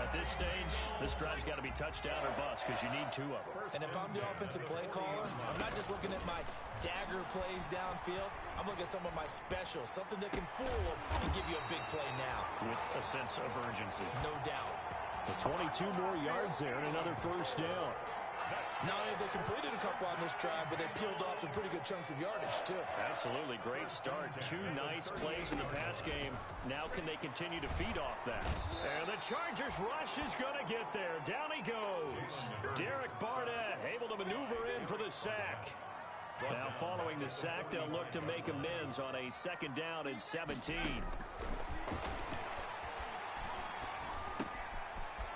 At this stage, this drive's got to be touchdown or bust because you need 2 of them. And if I'm the offensive play caller, I'm not just looking at my dagger plays downfield. I'm looking at some of my specials, something that can fool them and give you a big play now. With a sense of urgency. No doubt. The 22 more yards there and another 1st down. Not only have they completed a couple on this drive, but they peeled off some pretty good chunks of yardage, too. Absolutely. Great start. 2 nice plays in the pass game. Now can they continue to feed off that? And the Chargers rush is going to get there. Down he goes. Derek Barnett able to maneuver in for the sack. Now following the sack, they'll look to make amends on a 2nd down and 17.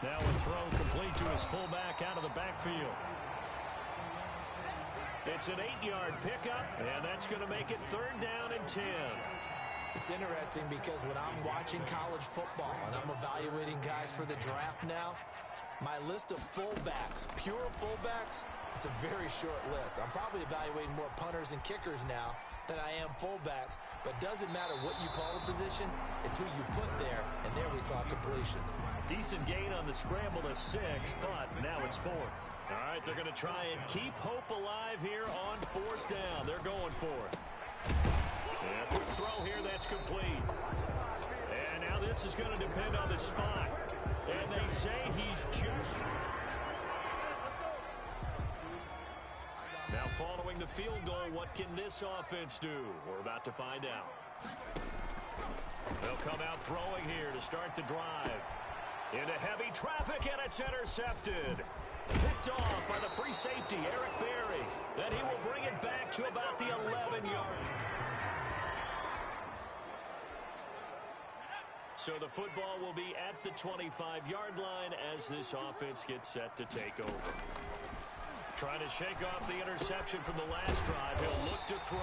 Now a throw complete to his fullback out of the backfield. It's an 8-yard pickup, and that's going to make it 3rd down and 10. It's interesting because when I'm watching college football and I'm evaluating guys for the draft now, my list of fullbacks, pure fullbacks, it's a very short list. I'm probably evaluating more punters and kickers now than I am fullbacks, but doesn't matter what you call a position, it's who you put there, and there we saw completion. Decent gain on the scramble to 6, but now it's 4th. All right, they're going to try and keep hope alive here on 4th down. They're going for it. And quick throw here, that's complete. And now this is going to depend on the spot. And they say he's just... Now following the field goal, what can this offense do? We're about to find out. They'll come out throwing here to start the drive. Into heavy traffic, and it's intercepted. Picked off by the free safety, Eric Berry. Then he will bring it back to about the 11-yard. So the football will be at the 25-yard line as this offense gets set to take over. Trying to shake off the interception from the last drive. He'll look to throw.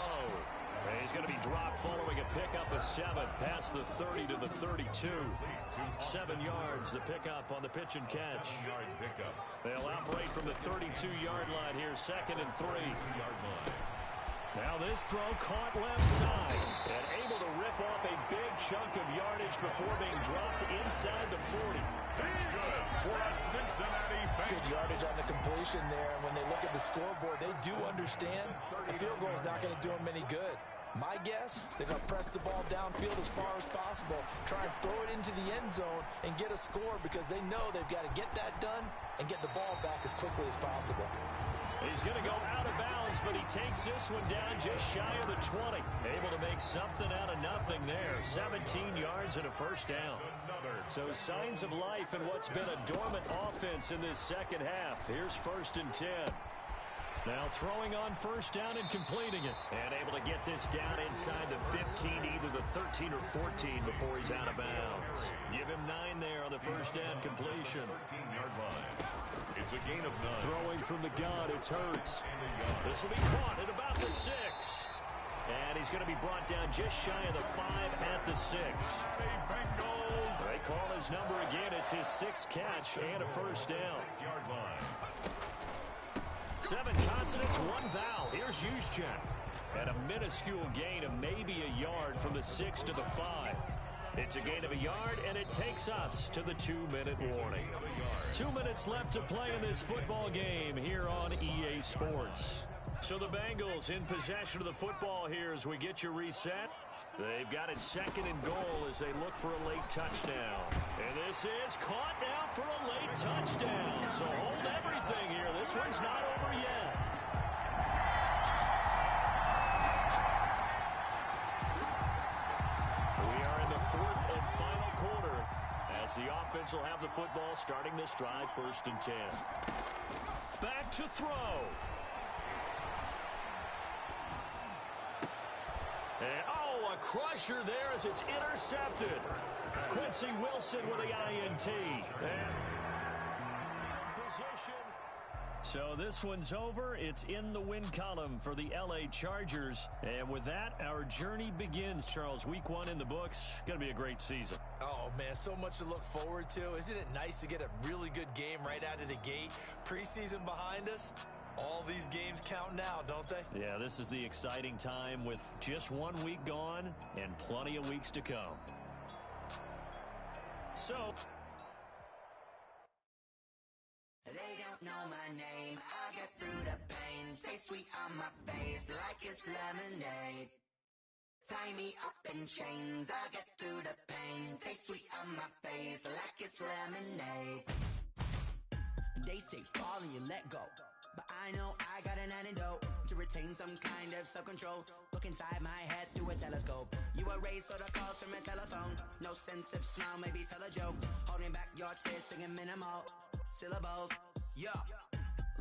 And he's going to be dropped following a pickup of 7 past the 30 to the 32. 7 yards, the pickup on the pitch and catch. 7-yard pickup. They'll operate from the 32-yard line here, 2nd and 3. Now this throw caught left side and able to rip off a big chunk of yardage before being dropped inside the 40. He's good for a Cincinnati Bengals. Good yardage on the completion there. And when they look at the scoreboard, they do understand a field goal is not going to do them any good. My guess, they're going to press the ball downfield as far as possible, try and throw it into the end zone and get a score because they know they've got to get that done and get the ball back as quickly as possible. He's going to go out of bounds, but he takes this one down just shy of the 20. Able to make something out of nothing there. 17 yards and a first down. So signs of life in what's been a dormant offense in this second half. Here's 1st and 10. Now throwing on first down and completing it. And able to get this down inside the 15, either the 13 or 14 before he's out of bounds. Give him 9 there on the first down completion. 13-yard line. It's a gain of 9. Throwing from the gun, it's Hurts. This will be caught at about the 6. And he's going to be brought down just shy of the 5 at the 6. They call his number again. It's his 6th catch and a first down. 6-yard line. 7 consonants, 1 vowel. Here's Juszczyk. And a minuscule gain of maybe a yard from the 6 to the 5. It's a gain of a yard, and it takes us to the 2-minute warning. 2 minutes left to play in this football game here on EA Sports. So the Bengals in possession of the football here as we get you reset. They've got it 2nd and goal as they look for a late touchdown. And this is caught now for a late touchdown. So hold everything here. This one's not over yet. We are in the 4th and final quarter as the offense will have the football starting this drive 1st and 10. Back to throw. And a crusher there as it's intercepted. Quincy Wilson with the INT. And position. So this one's over. It's in the win column for the LA Chargers. And with that, our journey begins, Charles. Week 1 in the books. Going to be a great season. Oh, man, so much to look forward to. Isn't it nice to get a really good game right out of the gate? Preseason behind us. All these games count now, don't they? Yeah, this is the exciting time with just 1 week gone and plenty of weeks to come. So... They don't know my name. I get through the pain. Taste sweet on my face like it's lemonade. Tie me up in chains. I get through the pain. Taste sweet on my face like it's lemonade. They say fall and you let go. But I know I got an antidote to retain some kind of self-control. Look inside my head through a telescope. You erase all the calls from a telephone. No sense of smile, maybe tell a joke. Holding back your tears, singing minimal syllables. Yeah,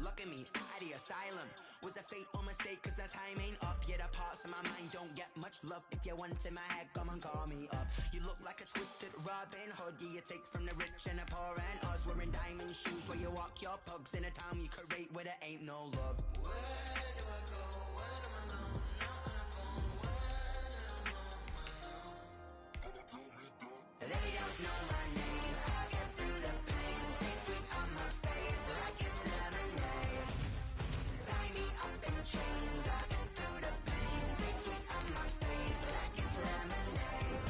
look at me, at the asylum. Was a fate or mistake, cause the time ain't up. Yeah, the parts of my mind don't get much love. If you want in my head, come and call me up. You look like a twisted Robin Hood. Yeah, you take from the rich and the poor and us. Wearing diamond shoes where you walk your pugs in a town you create where there ain't no love. Where do I go? When I'm alone? Not on the phone. When I'm on my own. They don't know my name. I get through the pain. Taste sweet on my face like it's lemonade. Tie me up in chains. I get through the pain. Taste sweet on my face like it's lemonade.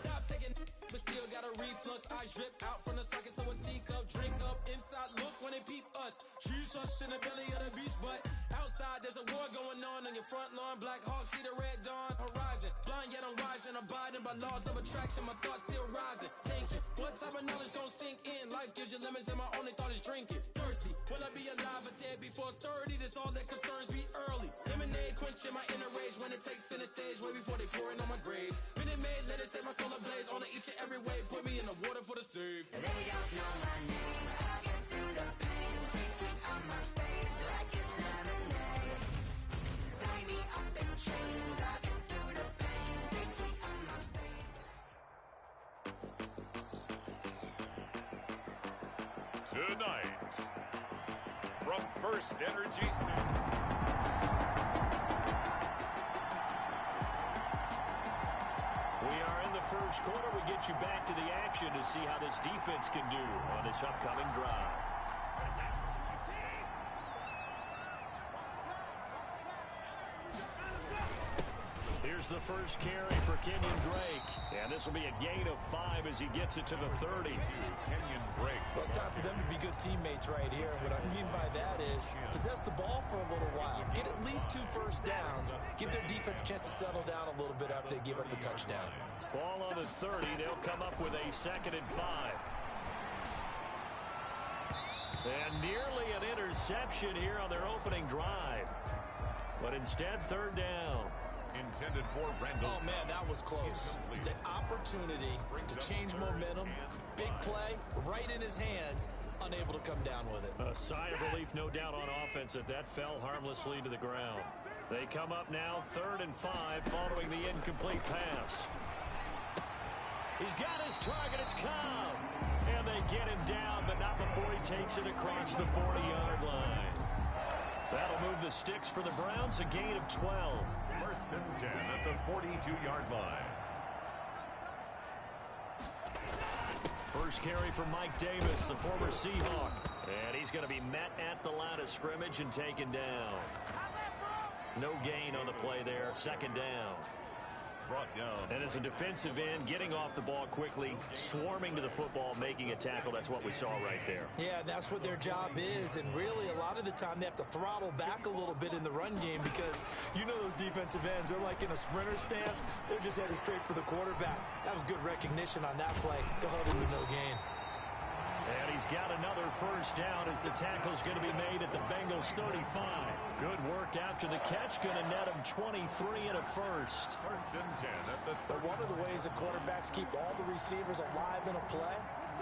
Stop taking, but still got a reflux. I drip out from the socket to a teacup. Drink up inside. Look when they peep us. She's us in the belly of the beach, but outside there's a war going on your front lawn. Black Hawk see the red dawn horizon. Blind yet I'm rising, abiding by laws of attraction. My thoughts still rising. Thinking, what type of knowledge gon' sink in? Life gives you limits, and my only thought is drinking. Thirsty, will I be alive or dead before 30? That's all that concerns me early. Lemonade quenching my inner rage when it takes center stage. Way before they pouring on my grave. Minute Maid, let it set my soul ablaze. On each and every way, put me in the water for the save. They don't know my name. I get through the pain. Taste sweet on my face like it's lemonade. Tie me up in chains. I get through the pain. Taste sweet on my face. Tonight, from First Energy Stadium. We are in the first quarter. We get you back to the action to see how this defense can do on this upcoming drive. Here's the first carry for Kenyon Drake. And this will be a gain of 5 as he gets it to the 30. Kenyon Drake. Well, it's time for them to be good teammates right here. What I mean by that is possess the ball for a little while. Get at least 2 first downs. Give their defense a chance to settle down a little bit after they give up a touchdown. Ball on the 30. They'll come up with a 2nd and 5. And nearly an interception here on their opening drive. But instead, 3rd down. Intended for Randall. Oh, man, that was close. The opportunity to change momentum, big play, right in his hands, unable to come down with it. A sigh of relief, no doubt, on offense that fell harmlessly to the ground. They come up now 3rd and 5 following the incomplete pass. He's got his target. It's Cobb. And they get him down, but not before he takes it across the 40-yard line. That'll move the sticks for the Browns, a gain of 12. 1st and 10 at the 42-yard line. First carry for Mike Davis, the former Seahawk. And he's going to be met at the line of scrimmage and taken down. No gain on the play there, 2nd down. Brought down. And as a defensive end, getting off the ball quickly, swarming to the football, making a tackle. That's what we saw right there. Yeah, that's what their job is. And really, a lot of the time, they have to throttle back a little bit in the run game because you know those defensive ends, they're like in a sprinter stance. They're just headed straight for the quarterback. That was good recognition on that play to hold him to no gain. And he's got another first down as the tackle's going to be made at the Bengals 35. Good work after the catch. Going to net him 23 and a first. 1st and 10 at the 30. But one of the ways the quarterbacks keep all the receivers alive in a play,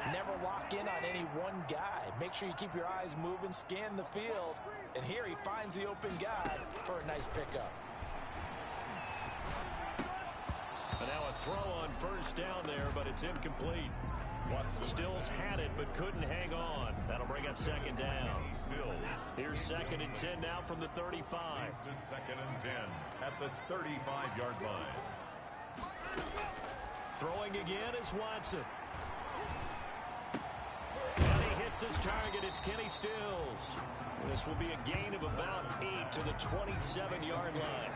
never lock in on any one guy. Make sure you keep your eyes moving, scan the field. And here he finds the open guy for a nice pickup. And now a throw on first down there, but it's incomplete. Stills had it, but couldn't hang on. That'll bring up 2nd down. Here's 2nd and 10 now from the 35. To 2nd and 10 at the 35-yard line. Throwing again is Watson. And he hits his target. It's Kenny Stills. This will be a gain of about 8 to the 27-yard line.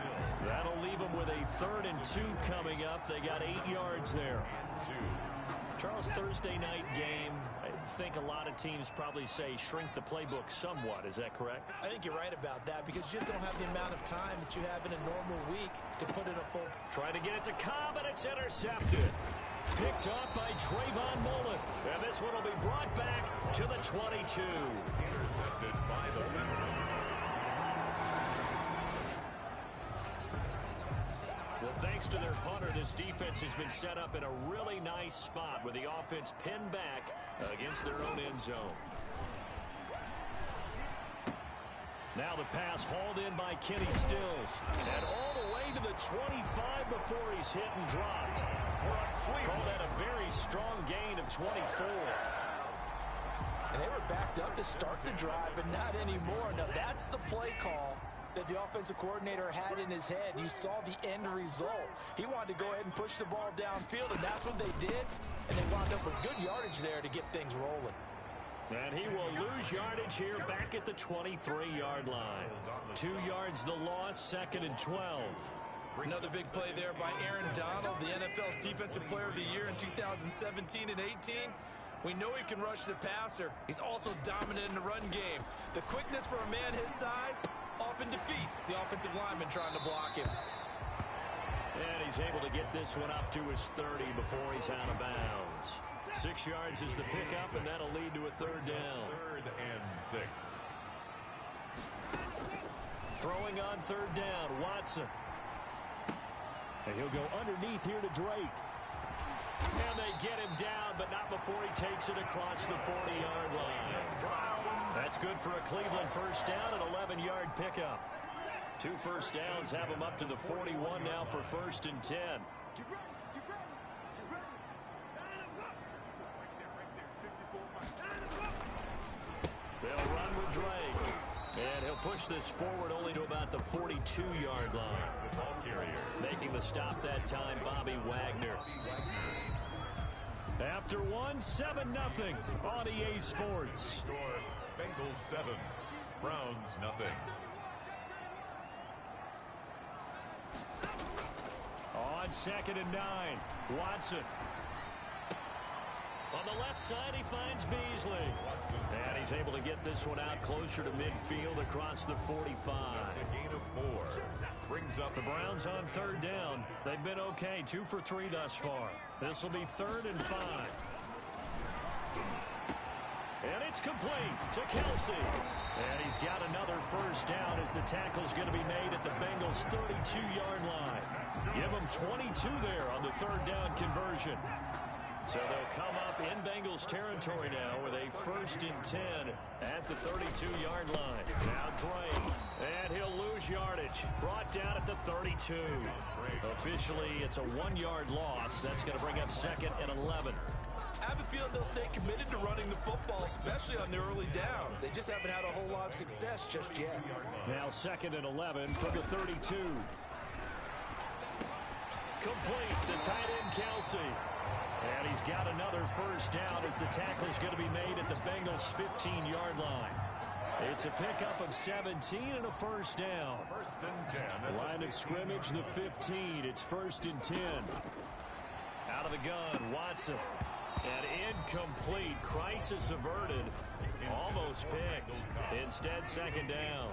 That'll leave them with a 3rd and 2 coming up. They got 8 yards there. Charles, Thursday night game, I think a lot of teams probably say shrink the playbook somewhat. Is that correct? I think you're right about that because you just don't have the amount of time that you have in a normal week to put in a full. Trying to get it to Cobb, and it's intercepted. Picked off by Trayvon Mullen. And this one will be brought back to the 22. Intercepted by the veteran. Well, thanks to their punter, this defense has been set up in a really nice spot with the offense pinned back against their own end zone. Now the pass hauled in by Kenny Stills. And all the way to the 25 before he's hit and dropped. Call that a very strong gain of 24. And they were backed up to start the drive, but not anymore. Now that's the play call that the offensive coordinator had in his head. You saw the end result. He wanted to go ahead and push the ball downfield, and that's what they did. And they wound up with good yardage there to get things rolling. And he will lose yardage here back at the 23-yard line. 2 yards the loss, 2nd and 12. Another big play there by Aaron Donald, the NFL's Defensive Player of the Year in 2017 and 18. We know he can rush the passer. He's also dominant in the run game. The quickness for a man his size often defeats the offensive lineman trying to block him. And he's able to get this one up to his 30 before he's out of bounds. 6 yards is the pickup, and that'll lead to a 3rd down. 3rd and 6. Throwing on 3rd down, Watson. And he'll go underneath here to Drake. And they get him down, but not before he takes it across the 40-yard line. That's good for a Cleveland first down, an 11-yard pickup. 2 first downs have him up to the 41 now for 1st and 10. They'll run with Drake. And he'll push this forward only to about the 42-yard line. The ball carrier. Making the stop that time, Bobby Wagner. After 7-0 on EA Sports. Score, Bengals 7, Browns nothing. On 2nd and 9, Watson. On the left side, he finds Beasley. And he's able to get this one out closer to midfield across the 45. A gain of 4. Brings up the Browns on 3rd down. They've been okay, 2 for 3 thus far. This will be 3rd and 5. And it's complete to Kelsey. And he's got another first down as the tackle's going to be made at the Bengals' 32-yard line. Give them 22 there on the 3rd down conversion. So they'll come up in Bengals territory now with a 1st and 10 at the 32-yard line. Now Drake, and he'll lose yardage. Brought down at the 32. Officially, it's a 1-yard loss. That's going to bring up 2nd and 11. I have a feeling they'll stay committed to running the football, especially on their early downs. They just haven't had a whole lot of success just yet. Now 2nd and 11 from the 32. Complete to tight end Kelsey. And he's got another first down as the tackle's going to be made at the Bengals' 15-yard line. It's a pickup of 17 and a first down. 1st and 10. Line of scrimmage, the 15. It's 1st and 10. Out of the gun, Watson. And incomplete. Crisis averted. Almost picked. Instead, 2nd down.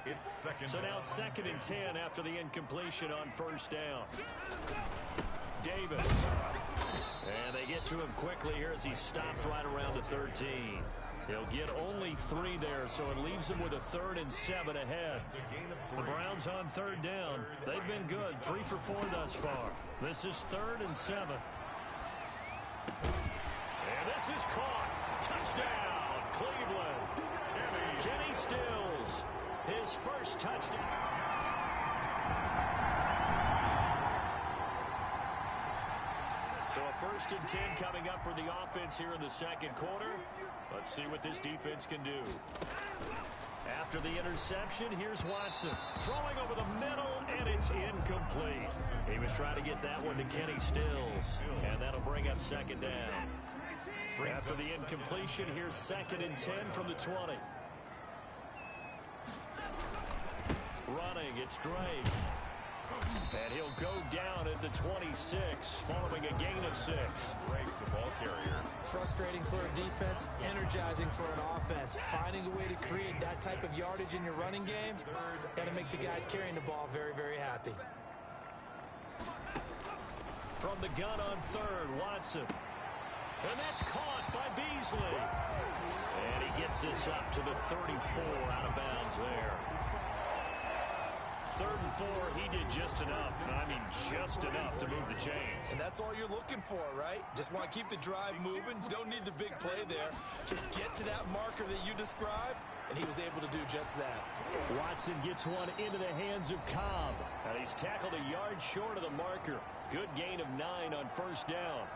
It's 2nd. So now 2nd and 10 after the incompletion on 1st down. Davis. And they get to him quickly here as he stopped right around the 13. He'll get only 3 there, so it leaves him with a 3rd and 7 ahead. The Browns on 3rd down. They've been good, 3 for 4 thus far. This is 3rd and 7. And this is caught. Touchdown, Cleveland. Kenny Stills, his first touchdown. So a 1st and 10 coming up for the offense here in the 2nd quarter. Let's see what this defense can do. After the interception, here's Watson. Throwing over the middle, and it's incomplete. He was trying to get that one to Kenny Stills, and that'll bring up 2nd down. After the incompletion, here's 2nd and 10 from the 20. Running, it's Drake. And he'll go down at the 26, following a gain of 6. Drake, the ball carrier. Frustrating for a defense, energizing for an offense. Finding a way to create that type of yardage in your running game, got to make the guys carrying the ball very, very happy. From the gun on 3rd, Watson. And that's caught by Beasley. And he gets this up to the 34, out of bounds there. 3rd and 4, he did just enough. I mean, just enough to move the chains. And that's all you're looking for, right? Just want to keep the drive moving. You don't need the big play there. Just get to that marker that you described, and he was able to do just that. Watson gets one into the hands of Cobb. And he's tackled a yard short of the marker. Good gain of 9 on 1st down.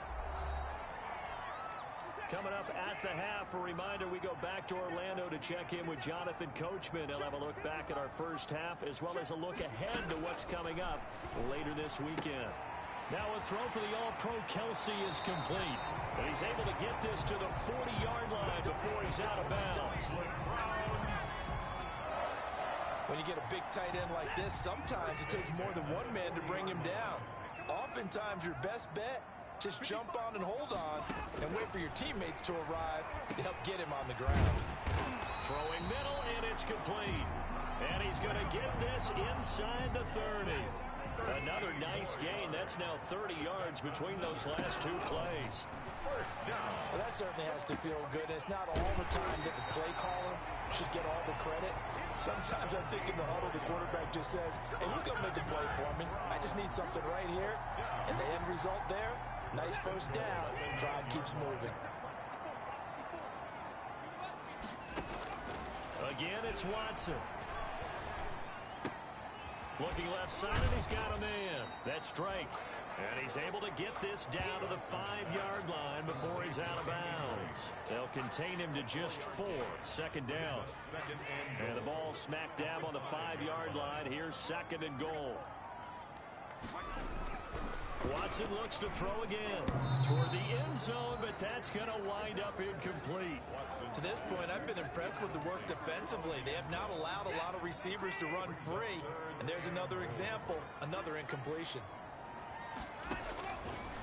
Coming up at the half, a reminder, we go back to Orlando to check in with Jonathan Coachman. He'll have a look back at our first half, as well as a look ahead to what's coming up later this weekend. Now a throw for the All-Pro Kelsey is complete. And he's able to get this to the 40-yard line before he's out of bounds. When you get a big tight end like this, sometimes it takes more than one man to bring him down. Oftentimes, your best bet, just jump on and hold on and wait for your teammates to arrive to help get him on the ground. Throwing middle, and it's complete. And he's going to get this inside the 30. Another nice gain. That's now 30 yards between those last 2 plays. First down. Well, that certainly has to feel good. It's not all the time that the play caller should get all the credit. Sometimes I think in the huddle, the quarterback just says, hey, who's going to make a play for me? I just need something right here. And the end result there, nice first down. Drive keeps moving. Again, it's Watson. Looking left side, and he's got a man. That's Drake. And he's able to get this down to the 5-yard line before he's out of bounds. They'll contain him to just 4. Second down. And the ball smack dab on the 5-yard line. Here's second and goal. Watson looks to throw again toward the end zone, but that's going to wind up incomplete. To this point, I've been impressed with the work defensively. They have not allowed a lot of receivers to run free. And there's another example, another incompletion.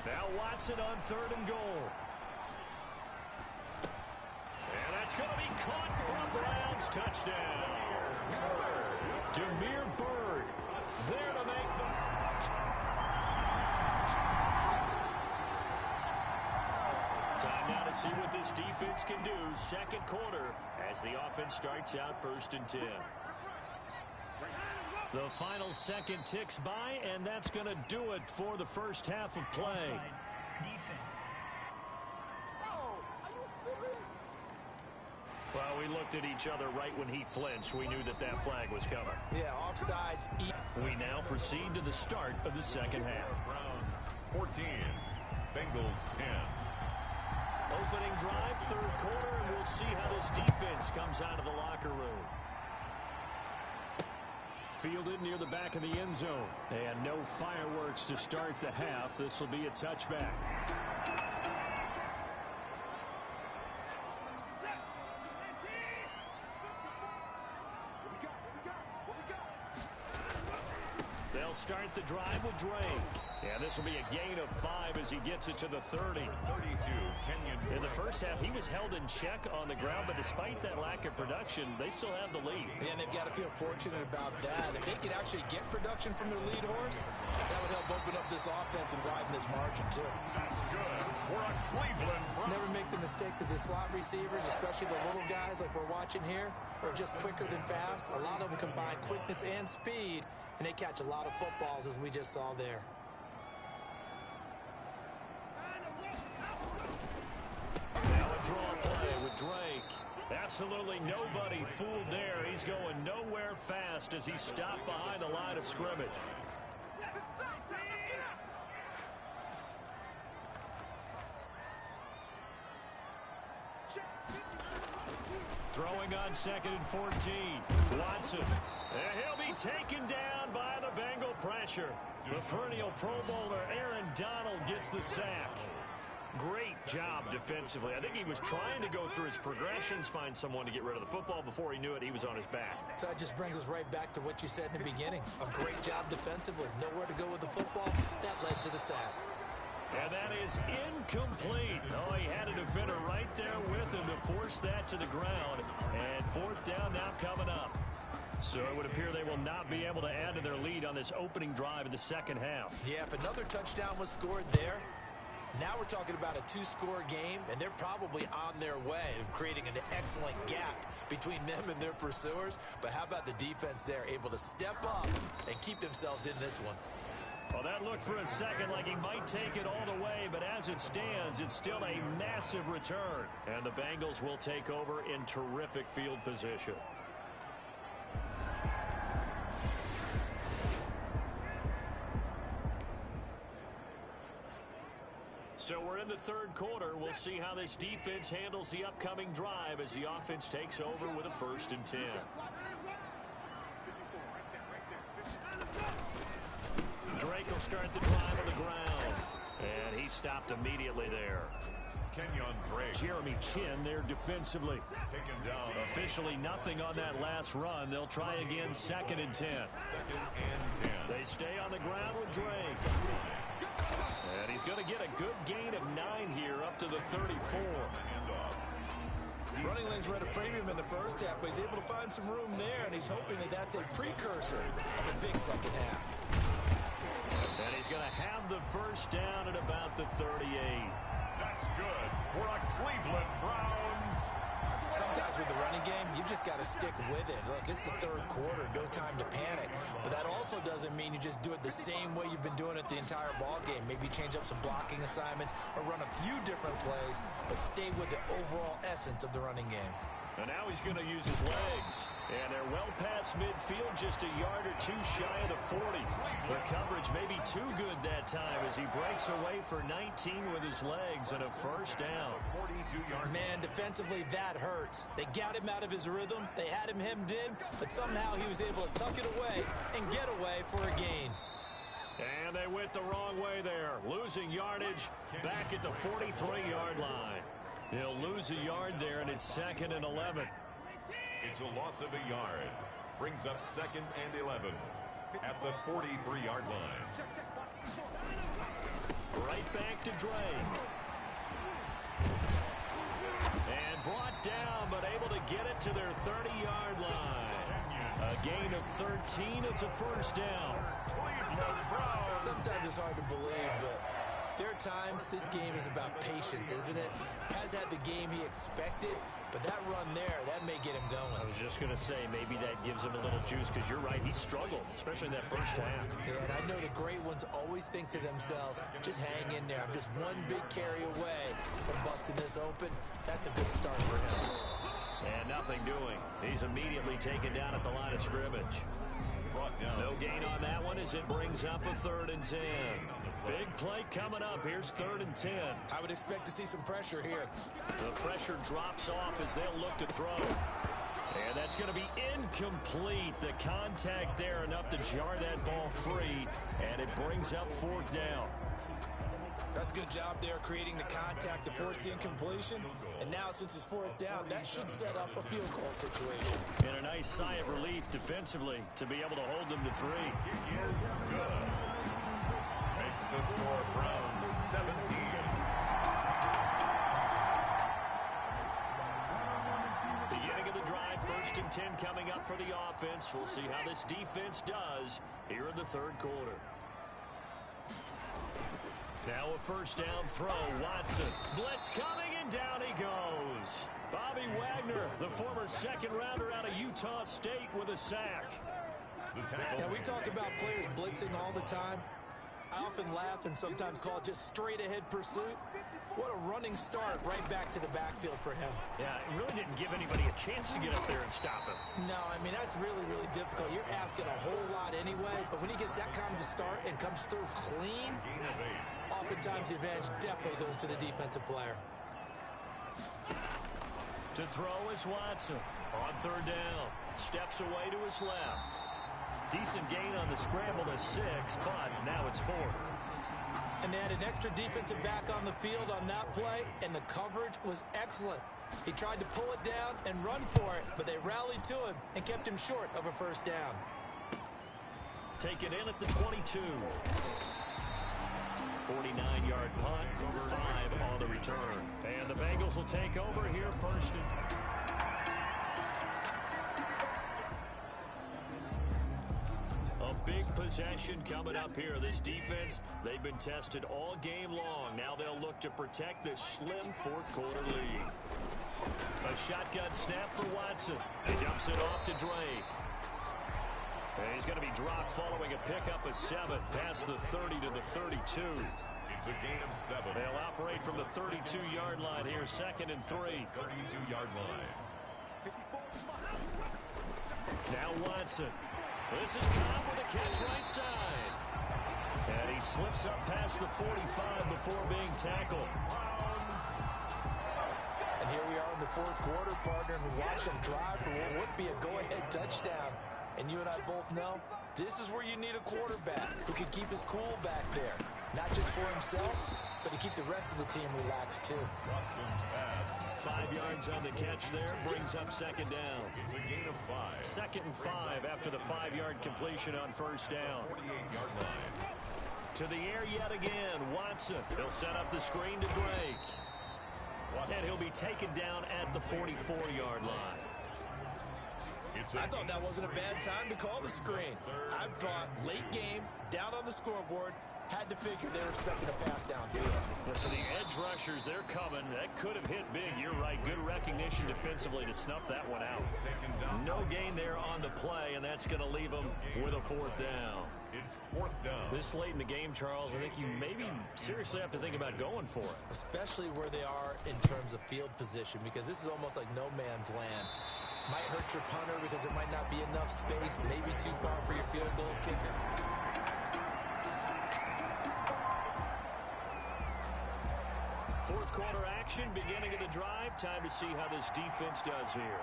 Now Watson on third and goal. And that's going to be caught for a Browns touchdown. Demir Bird there to make the... Time now to see what this defense can do. Second quarter as the offense starts out 1st and 10. The final second ticks by, and that's going to do it for the first half of play. Defense. Well, we looked at each other right when he flinched. We knew that that flag was coming. Yeah, offsides. We now proceed to the start of the second half. Browns 14, Bengals 10. Opening drive, third quarter, and we'll see how this defense comes out of the locker room. Fielded near the back of the end zone. And no fireworks to start the half. This will be a touchback. They'll start the drive with Drake. And this will be a gain of 5 as he gets it to the 30. 32, Kenyon. In the first half, he was held in check on the ground, but despite that lack of production, they still have the lead. Yeah, and they've got to feel fortunate about that. If they could actually get production from their lead horse, that would help open up this offense and widen this margin, too. That's good. We're on Cleveland. Never make the mistake that the slot receivers, especially the little guys like we're watching here, are just quicker than fast. A lot of them combine quickness and speed, and they catch a lot of footballs, as we just saw there. Now a draw play with Drake. Absolutely nobody fooled there. He's going nowhere fast as he's stopped behind the line of scrimmage. Throwing on 2nd and 14. Watson. And he'll be taken down by the Bengal pressure. The perennial Pro Bowler Aaron Donald gets the sack. Great job defensively. I think he was trying to go through his progressions, find someone to get rid of the football. Before he knew it, he was on his back. So that just brings us right back to what you said in the beginning. A great job defensively. Nowhere to go with the football. That led to the sack. And that is incomplete. Oh, he had a defender right there with him to force that to the ground. And 4th down now coming up. So it would appear they will not be able to add to their lead on this opening drive in the second half. Yeah, if another touchdown was scored there, now we're talking about a 2-score game, and they're probably on their way of creating an excellent gap between them and their pursuers. But how about the defense there, able to step up and keep themselves in this one? Well, that looked for a second like he might take it all the way, but as it stands, it's still a massive return. And the Bengals will take over in terrific field position. So we're in the third quarter. We'll see how this defense handles the upcoming drive as the offense takes over with a 1st and 10. Drake will start the drive on the ground. And he stopped immediately there. Kenyon Drake. Jeremy Chin there defensively. Taken down. Officially nothing on that last run. They'll try again 2nd and 10. 2nd and 10. They stay on the ground with Drake. And he's going to get a good gain of 9 here up to the 34. Running lanes were at a premium in the first half, but he's able to find some room there, and he's hoping that that's a precursor of a big second half. And he's going to have the first down at about the 38. That's good for a Cleveland Browns. Sometimes with the running game, you've just got to stick with it. Look, it's the third quarter, no time to panic. But that also doesn't mean you just do it the same way you've been doing it the entire ball game. Maybe change up some blocking assignments or run a few different plays, but stay with the overall essence of the running game. And now he's going to use his legs. And they're well past midfield, just a yard or two shy of the 40. The coverage may be too good that time as he breaks away for 19 with his legs and a first down. Man, defensively, that hurts. They got him out of his rhythm. They had him hemmed in, but somehow he was able to tuck it away and get away for a gain. And they went the wrong way there, losing yardage back at the 43-yard line. He'll lose a yard there, and it's 2nd and 11. It's a loss of a yard. Brings up 2nd and 11 at the 43-yard line. Right back to Drake. And brought down, but able to get it to their 30-yard line. A gain of 13. It's a first down. Sometimes it's hard to believe, but there are times this game is about patience, isn't it? Has had the game he expected, but that run there, that may get him going. I was just going to say, maybe that gives him a little juice, because you're right, he struggled, especially in that first half. Yeah, and I know the great ones always think to themselves, just hang in there. I'm just one big carry away from busting this open. That's a good start for him. And nothing doing. He's immediately taken down at the line of scrimmage. No gain on that one as it brings up a 3rd and 10. Big play coming up. Here's 3rd and 10. I would expect to see some pressure here. The pressure drops off as they'll look to throw. And that's going to be incomplete. The contact there enough to jar that ball free. And it brings up 4th down. That's a good job there creating the contact to force the incompletion. And now since it's 4th down, that should set up a field goal situation. And a nice sigh of relief defensively to be able to hold them to 3. Good. Makes the score Browns 17. Beginning of the drive, 1st and 10 coming up for the offense. We'll see how this defense does here in the 3rd quarter. Now a first down throw. Watson. Blitz coming, and down he goes. Bobby Wagner, the former 2nd rounder out of Utah State, with a sack. Now, we talk about players blitzing all the time. I often laugh and sometimes call it just straight-ahead pursuit. What a running start right back to the backfield for him. Yeah, it really didn't give anybody a chance to get up there and stop him. No, I mean, that's really, really difficult. You're asking a whole lot anyway, but when he gets that kind of a start and comes through clean, oftentimes the advantage definitely goes to the defensive player. To throw is Watson. On 3rd down. Steps away to his left. Decent gain on the scramble to 6, but now it's 4th. And they had an extra defensive back on the field on that play, and the coverage was excellent. He tried to pull it down and run for it, but they rallied to him and kept him short of a first down. Take it in at the 22. 49-yard punt, 5 on the return. And the Bengals will take over here 1st and... A big possession coming up here. This defense, they've been tested all game long. Now they'll look to protect this slim 4th quarter lead. A shotgun snap for Watson. He dumps it off to Drake. And he's going to be dropped following a pickup of 7 past the 30 to the 32. It's a gain of 7. They'll operate from the 32-yard line here, 2nd and 3. 32-yard line. Now Watson. This is Cobb with a catch right side. And he slips up past the 45 before being tackled. And here we are in the 4th quarter, partner, and we watch them drive for what would be a go-ahead touchdown. And you and I both know this is where you need a quarterback who can keep his cool back there. Not just for himself, but to keep the rest of the team relaxed too. 5 yards on the catch there, brings up 2nd down. It's a gain of 5. 2nd and 5 after the 5-yard completion on 1st down. 48-yard line. To the air yet again, Watson. He'll set up the screen to Drake. And he'll be taken down at the 44-yard line. I thought that wasn't a bad time to call the screen. I thought late game, down on the scoreboard, Had to figure they were expecting a pass downfield. So the edge rushers, they're coming. That could have hit big. You're right. Good recognition defensively to snuff that one out. No gain there on the play, and that's going to leave them with a fourth down. It's fourth down. This late in the game, Charles, I think you maybe seriously have to think about going for it. Especially where they are in terms of field position, because this is almost like no man's land. Might hurt your punter because there might not be enough space, maybe too far for your field goal kicker. Fourth quarter action, beginning of the drive. Time to see how this defense does here.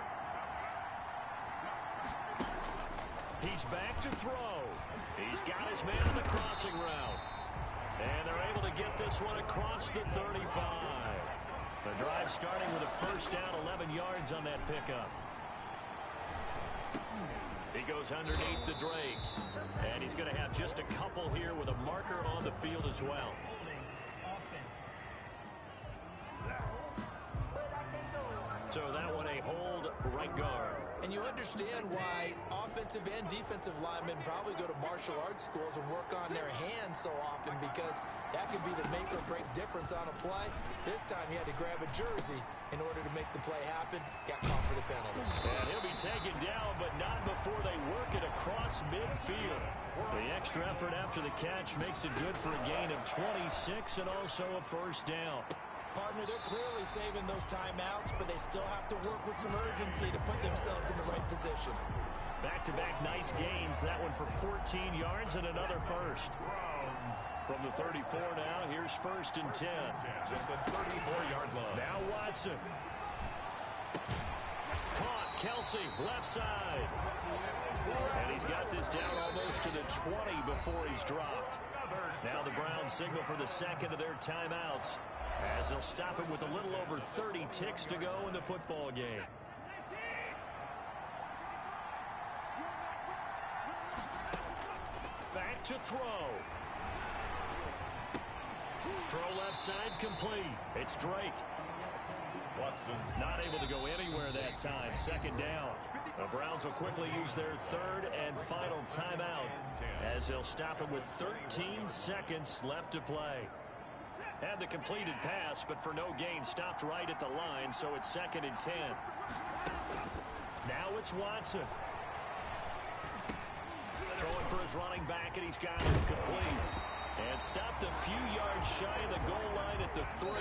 He's back to throw. He's got his man on the crossing route. And they're able to get this one across the 35. The drive starting with a first down, 11 yards on that pickup. He goes underneath the Drake. And he's going to have just a couple here with a marker on the field as well. So that one a hold right guard. And you understand why offensive and defensive linemen probably go to martial arts schools and work on their hands so often, because that could be the make or break difference on a play. This time he had to grab a jersey in order to make the play happen. Got caught for the penalty. And he'll be taken down, but not before they work it across midfield. The extra effort after the catch makes it good for a gain of 26 and also a first down. Partner, they're clearly saving those timeouts, but they still have to work with some urgency to put themselves in the right position. Back-to-back nice gains. That one for 14 yards and another first. From the 34 now, here's first and 10. At the 34-yard line. Now Watson. Caught. Kelsey, left side. And he's got this down almost to the 20 before he's dropped. Now the Browns signal for the second of their timeouts, as they'll stop him with a little over 30 ticks to go in the football game. Back to throw. Throw left side complete. It's Drake. Watson's not able to go anywhere that time. Second down. The Browns will quickly use their third and final timeout, as they'll stop him with 13 seconds left to play. Had the completed pass, but for no gain, stopped right at the line, so it's second and 10. Now it's Watson. Throwing for his running back, and he's got it complete. And stopped a few yards shy of the goal line at the 3.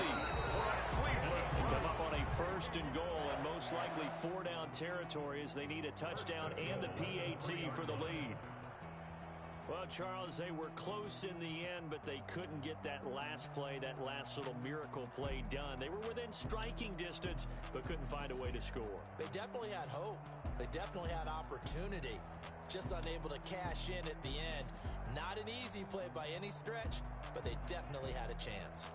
Come up on a first and goal, and most likely 4-down territory, as they need a touchdown and the PAT for the lead. Well, Charles, they were close in the end, but they couldn't get that last play, that last little miracle play done. They were within striking distance, but couldn't find a way to score. They definitely had hope. They definitely had opportunity. Just unable to cash in at the end. Not an easy play by any stretch, but they definitely had a chance.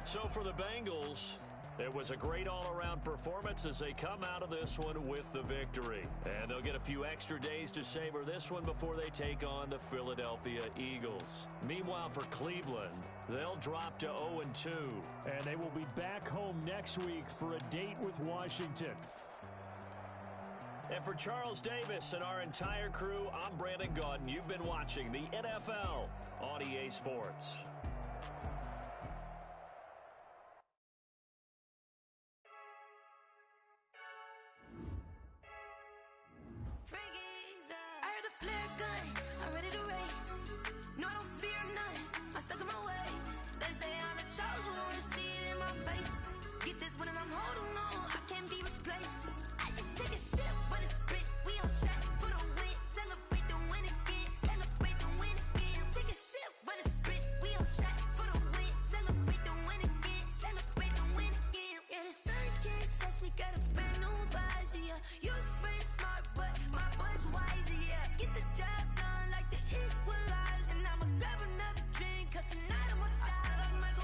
So for the Bengals, it was a great all-around performance as they come out of this one with the victory. And they'll get a few extra days to savor this one before they take on the Philadelphia Eagles. Meanwhile, for Cleveland, they'll drop to 0-2. And they will be back home next week for a date with Washington. And for Charles Davis and our entire crew, I'm Brandon Gaudin. You've been watching the NFL on EA Sports. I heard a flare gun, I'm ready to race. No, I don't fear none, I'm stuck in my ways. They say I'm the chosen one, see it in my face. Get this one and I'm holding on, I can't be replaced. I just take a sip, but it's split, we on track for the win. Celebrate the win again, celebrate the win again. Take a sip, but it's split, we on track for the win. Celebrate the win again, celebrate the win again. Yeah, the sun can't touch me, got a brand new visor, yeah. Your friend smart, but my boy's wiser, yeah. Get the job done like the equalizer. I'ma grab another drink, cause tonight I'ma die like Michael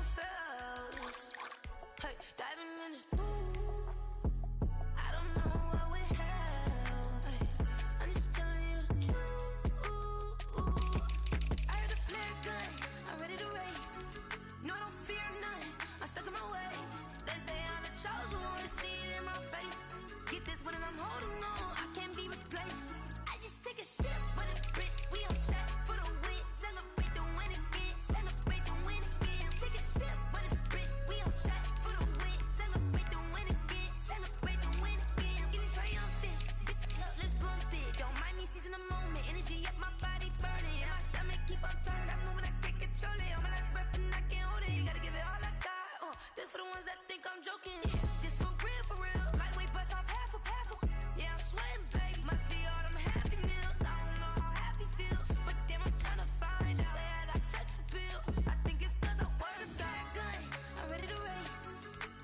This for the ones that think I'm joking. This for real, for real. Lightweight bust off half a. Yeah, I'm sweating, babe. Must be all them happy meals. I don't know how happy feels, but damn, I'm tryna find you. Say I got sex appeal. I think it's 'cause I word of God. Gun, I'm ready to race.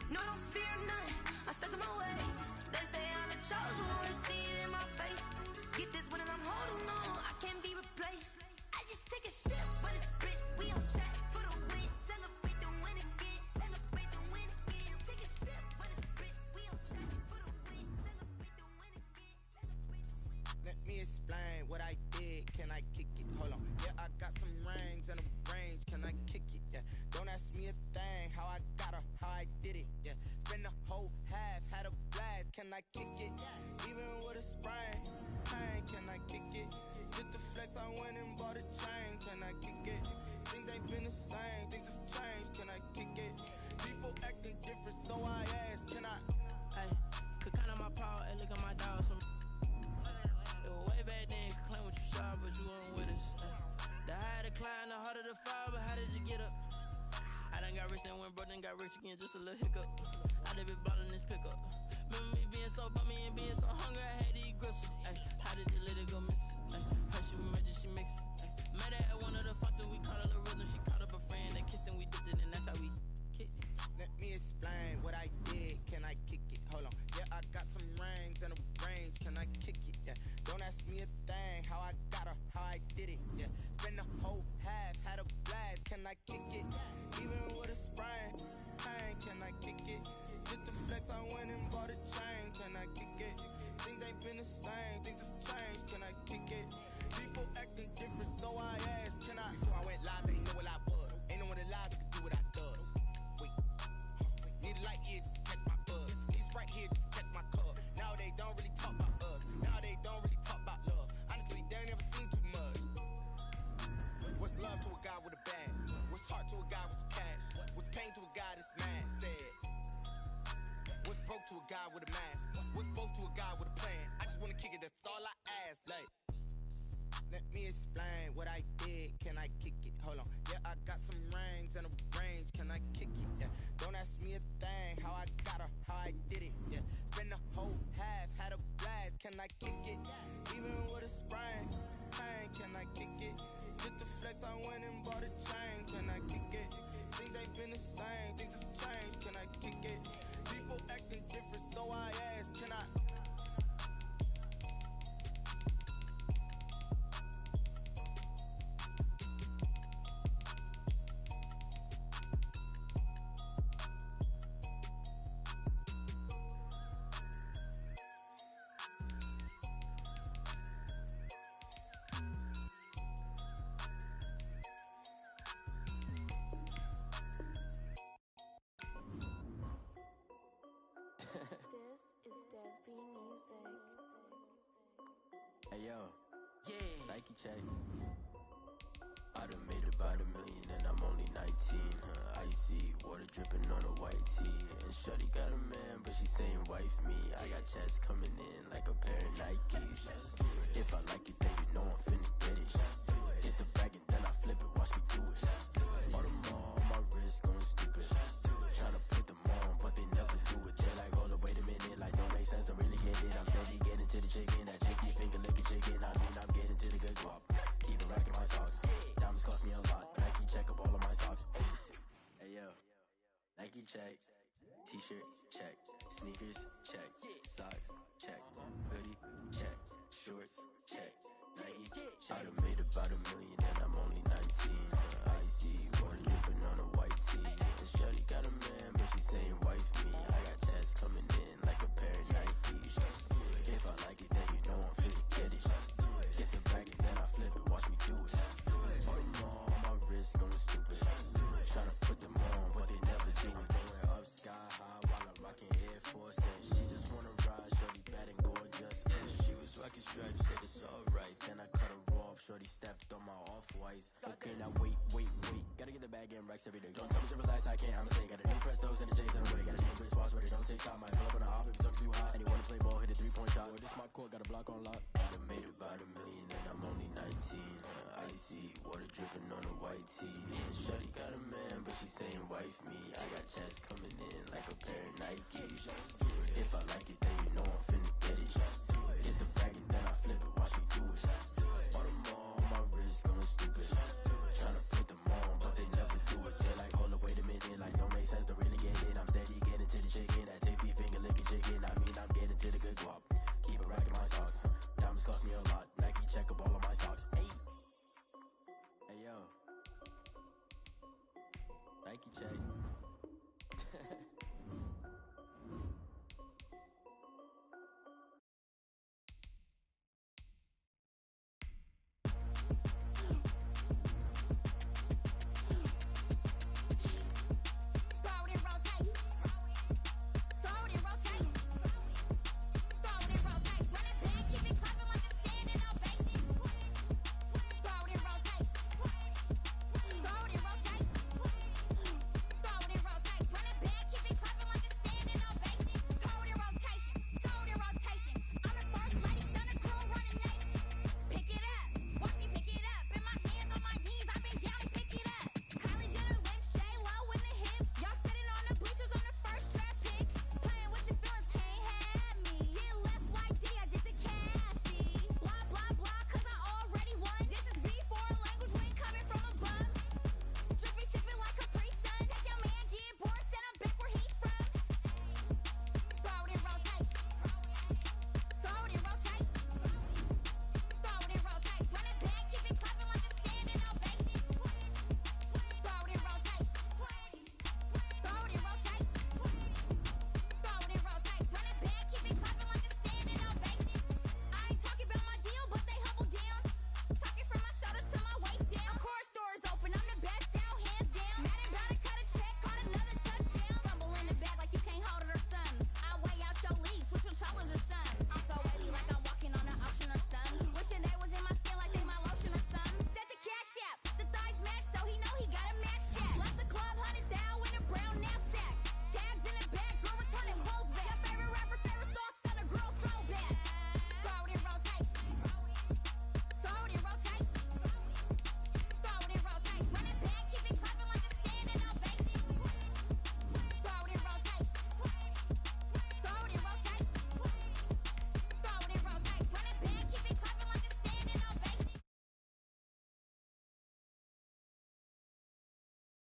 No, I don't fear none. I'm stuck in my ways. They say I'm the chosen one. See it in my face. Get this when I'm holding on. I can't be replaced. I just take a sip, but it's split. We on chat for the win. Celebrate the win again. Celebrate the win again. Take a sip, but it's split. We on chat for the win. Celebrate the win again. Let me explain what I did. Can I kick it? Hold on. Yeah, I got some rings and a range. Can I kick it? Yeah. Don't ask me a thing. How I got her, how I did it. Yeah. Spend the whole half, had a blast. Can I kick it? Even with a sprain. Pain, can I kick it? Just the flex, I went and bought a chain. Can I kick it? Things ain't been the same. Things have changed. Can I kick it? People acting different, so I ask. Can I? Hey, could count on my power and look at my dogs from. It was way back then, could claim what you saw, but you weren't with us. The higher the climb, the harder the fall, but how did you get up? I done got rich and went broke, then got rich again, just a little hiccup. I done been ballin' this pickup. Remember me being so bummy and being so hungry, I had to eat gristle. Ay, how did the lady go miss? Her she was magic, she mixed. Met her at one of the functions, we caught a little rhythm. She caught up a friend, they kissed and we dipped it, and that's how we kicked it. Let me explain what I did. Can I kick it? Hold on. Yeah, I got some rings and a range. Can I kick it? Yeah. Don't ask me a thing. How I got her, how I did it. Yeah. Spend the whole half, had a blast. Can I kick it? Even with a sprain. Pain, can I kick it? Just the flex, I went and bought a chain. Can I kick it? Things ain't been the same. Things have changed. Can I kick it? People acting different, so I asked. Can I? Before I went live, they know what I was. Ain't no one alive that could do what I does. Wait. Need a light here just to catch my buzz. Need right here just to catch my cup. Now they don't really talk about us. Now they don't really talk about love. Honestly, they ain't never seen too much. What's love to a guy with a bag? What's heart to a guy with some cash? What's pain to a guy that's mad? Said. What's broke to a guy with a mask? What's both to a guy with a plan? I just wanna kick it, that's all I ask. Like, let me explain what I did. Can I kick it? Hold on. Yeah, I got some rings and a range. Can I kick it? Yeah. Don't ask me a thing. How I got her, how I did it. Yeah. Spend the whole half, had a blast. Can I kick it? Even with a sprain. Pain, can I kick it? Just the flex, I went and bought a chain. Can I kick it? Things ain't been the same. Things have changed. Can I kick it? People acting different, so I ask. Can I? This is Devon Music. Hey yo, yeah, Nike check. I done made about $1 million and I'm only 19. Icy water dripping on a white tee. And shorty got a man, but she saying wife me. I got checks coming in like a pair of Nikes. If I like it, then you know I'm finna get it. Hit the bag and then I flip it, watch me do it. All on my wrist going stupid. Tryna put them on, but they never do it. They're like, hold up, wait a minute, like don't make sense, don't really get it. I'm steady getting to the chicken, that JT finger licking chicken. I mean, I'm getting to the good guap. Even racking my socks. Diamonds cost me a lot. Nike check up all of my stocks. Hey yo, Nike check. T-shirt check. Sneakers check. Socks check. Hoodie check. Shorts check. Nike check. I done made about $1 million and I'm only 19. Icy water dripping on a white tee. And shorty got a man, but she saying wife me. I got checks coming in like a pair of Nikes. If I like it, then you know I'm finna get it. Get the bag and then I flip it, watch me do it. All on my wrist going stupid. Tryna put them on, but they never do it. Going up sky high while I'm rocking Air Force. And she just wanna ride, shorty bad and gorgeous. She was rocking stripes, said it's alright. Then I cut her off, shorty stepped on my off-whites. Okay, now wait. Gotta get the bag and racks every day. Don't tell me to relax, I can't, I'm saying. Got a new Prestos and a J's in the way. Got a new wrist watch, but it don't take time. Might pull up on a hop if it's talking too hot. And he wanna play ball, hit a 3-point shot. Well, this my court, got a block on lock. I done made about $1 million and I'm only 19. Icy water dripping on a white tee. And shorty got a man, but she saying wife me. I got checks coming Nike check.